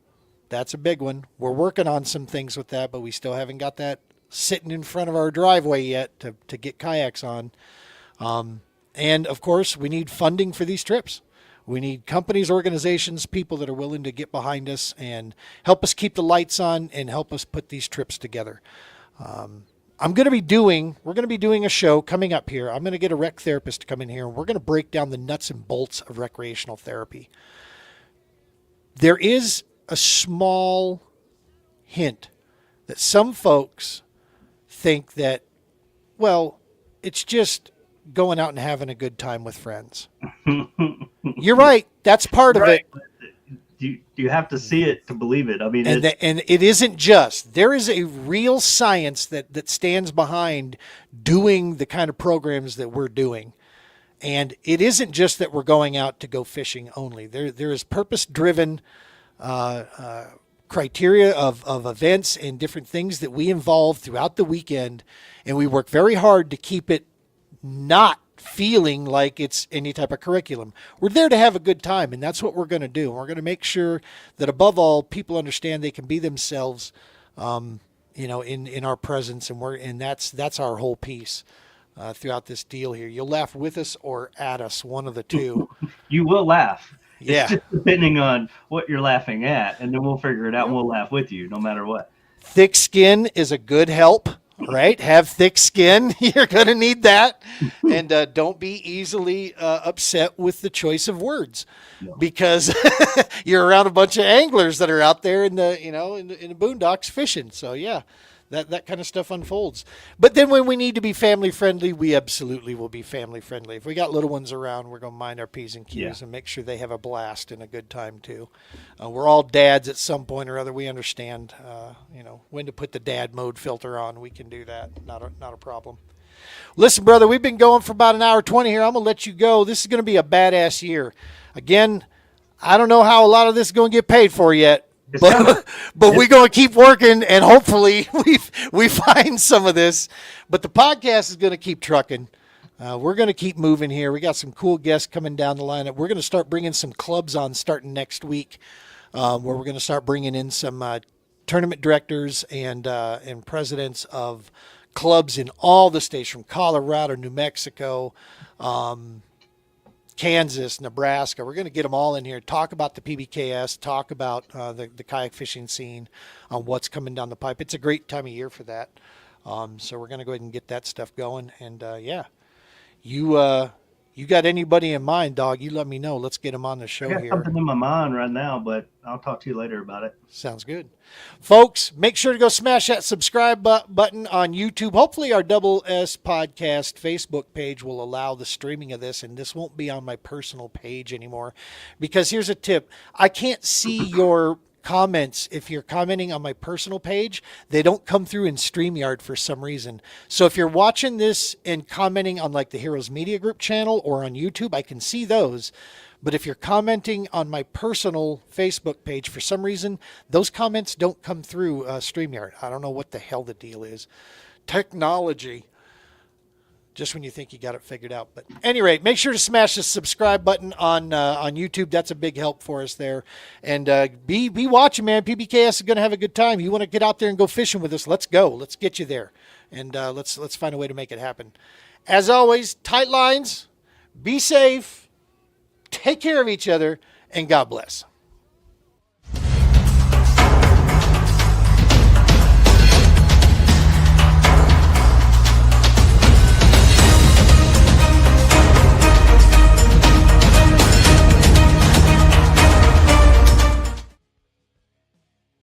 That's a big one. We're working on some things with that, but we still haven't got that sitting in front of our driveway yet to get kayaks on. And of course, we need funding for these trips. We need companies, organizations, people that are willing to get behind us and help us keep the lights on and help us put these trips together. We're going to be doing a show coming up here. I'm going to get a rec therapist to come in here, and we're going to break down the nuts and bolts of recreational therapy. There is a small hint that some folks think that, well, it's just going out and having a good time with friends. You're right. That's part of it. You have to see it to believe it. I mean, and it isn't just. There is a real science that stands behind doing the kind of programs that we're doing. And it isn't just that we're going out to go fishing only. There is purpose-driven criteria of events and different things that we involve throughout the weekend, and we work very hard to keep it not feeling like it's any type of curriculum. We're there to have a good time, and that's what we're going to do. We're going to make sure that above all, people understand they can be themselves, in our presence, and that's our whole piece throughout this deal here. You'll laugh with us or at us, one of the two. You will laugh. Yeah. It's just depending on what you're laughing at, and then we'll figure it out and we'll laugh with you no matter what. Thick skin is a good help, right? Have thick skin. You're going to need that. And don't be easily upset with the choice of words, because you're around a bunch of anglers that are out there in the boondocks fishing. So yeah. That kind of stuff unfolds. But then when we need to be family friendly, we absolutely will be family friendly. If we got little ones around, we're going to mind our P's and Q's and make sure they have a blast and a good time too. We're all dads at some point or other. We understand, when to put the dad mode filter on. We can do that. Not a problem. Listen, brother, we've been going for about an hour 20 here. I'm going to let you go. This is going to be a badass year. Again, I don't know how a lot of this is going to get paid for yet. But we're going to keep working, and hopefully we find some of this. But the podcast is going to keep trucking. We're going to keep moving here. We got some cool guests coming down the lineup. We're going to start bringing some clubs on starting next week, where we're going to start bringing in some tournament directors and presidents of clubs in all the states, from Colorado, New Mexico, Kansas, Nebraska. We're going to get them all in here, talk about the PBKS, talk about the kayak fishing scene, what's coming down the pipe. It's a great time of year for that. So we're going to go ahead and get that stuff going. And you got anybody in mind, dog, you let me know. Let's get them on the show I got here. something in my mind right now, but I'll talk to you later about it. Sounds good. Folks, make sure to go smash that subscribe button on YouTube. Hopefully our Double S Podcast Facebook page will allow the streaming of this, and this won't be on my personal page anymore. Because here's a tip. I can't see your comments. If you're commenting on my personal page, they don't come through in StreamYard for some reason. So if you're watching this and commenting on like the Heroes Media Group channel or on YouTube, I can see those. But if you're commenting on my personal Facebook page, for some reason, those comments don't come through StreamYard. I don't know what the hell the deal is. Technology. just when you think you got it figured out. But at any rate, make sure to smash the subscribe button on YouTube. That's a big help for us there. And be watching, man. PBKS is going to have a good time. You want to get out there and go fishing with us? Let's go. Let's get you there. And let's find a way to make it happen. As always, tight lines, be safe, take care of each other, and God bless.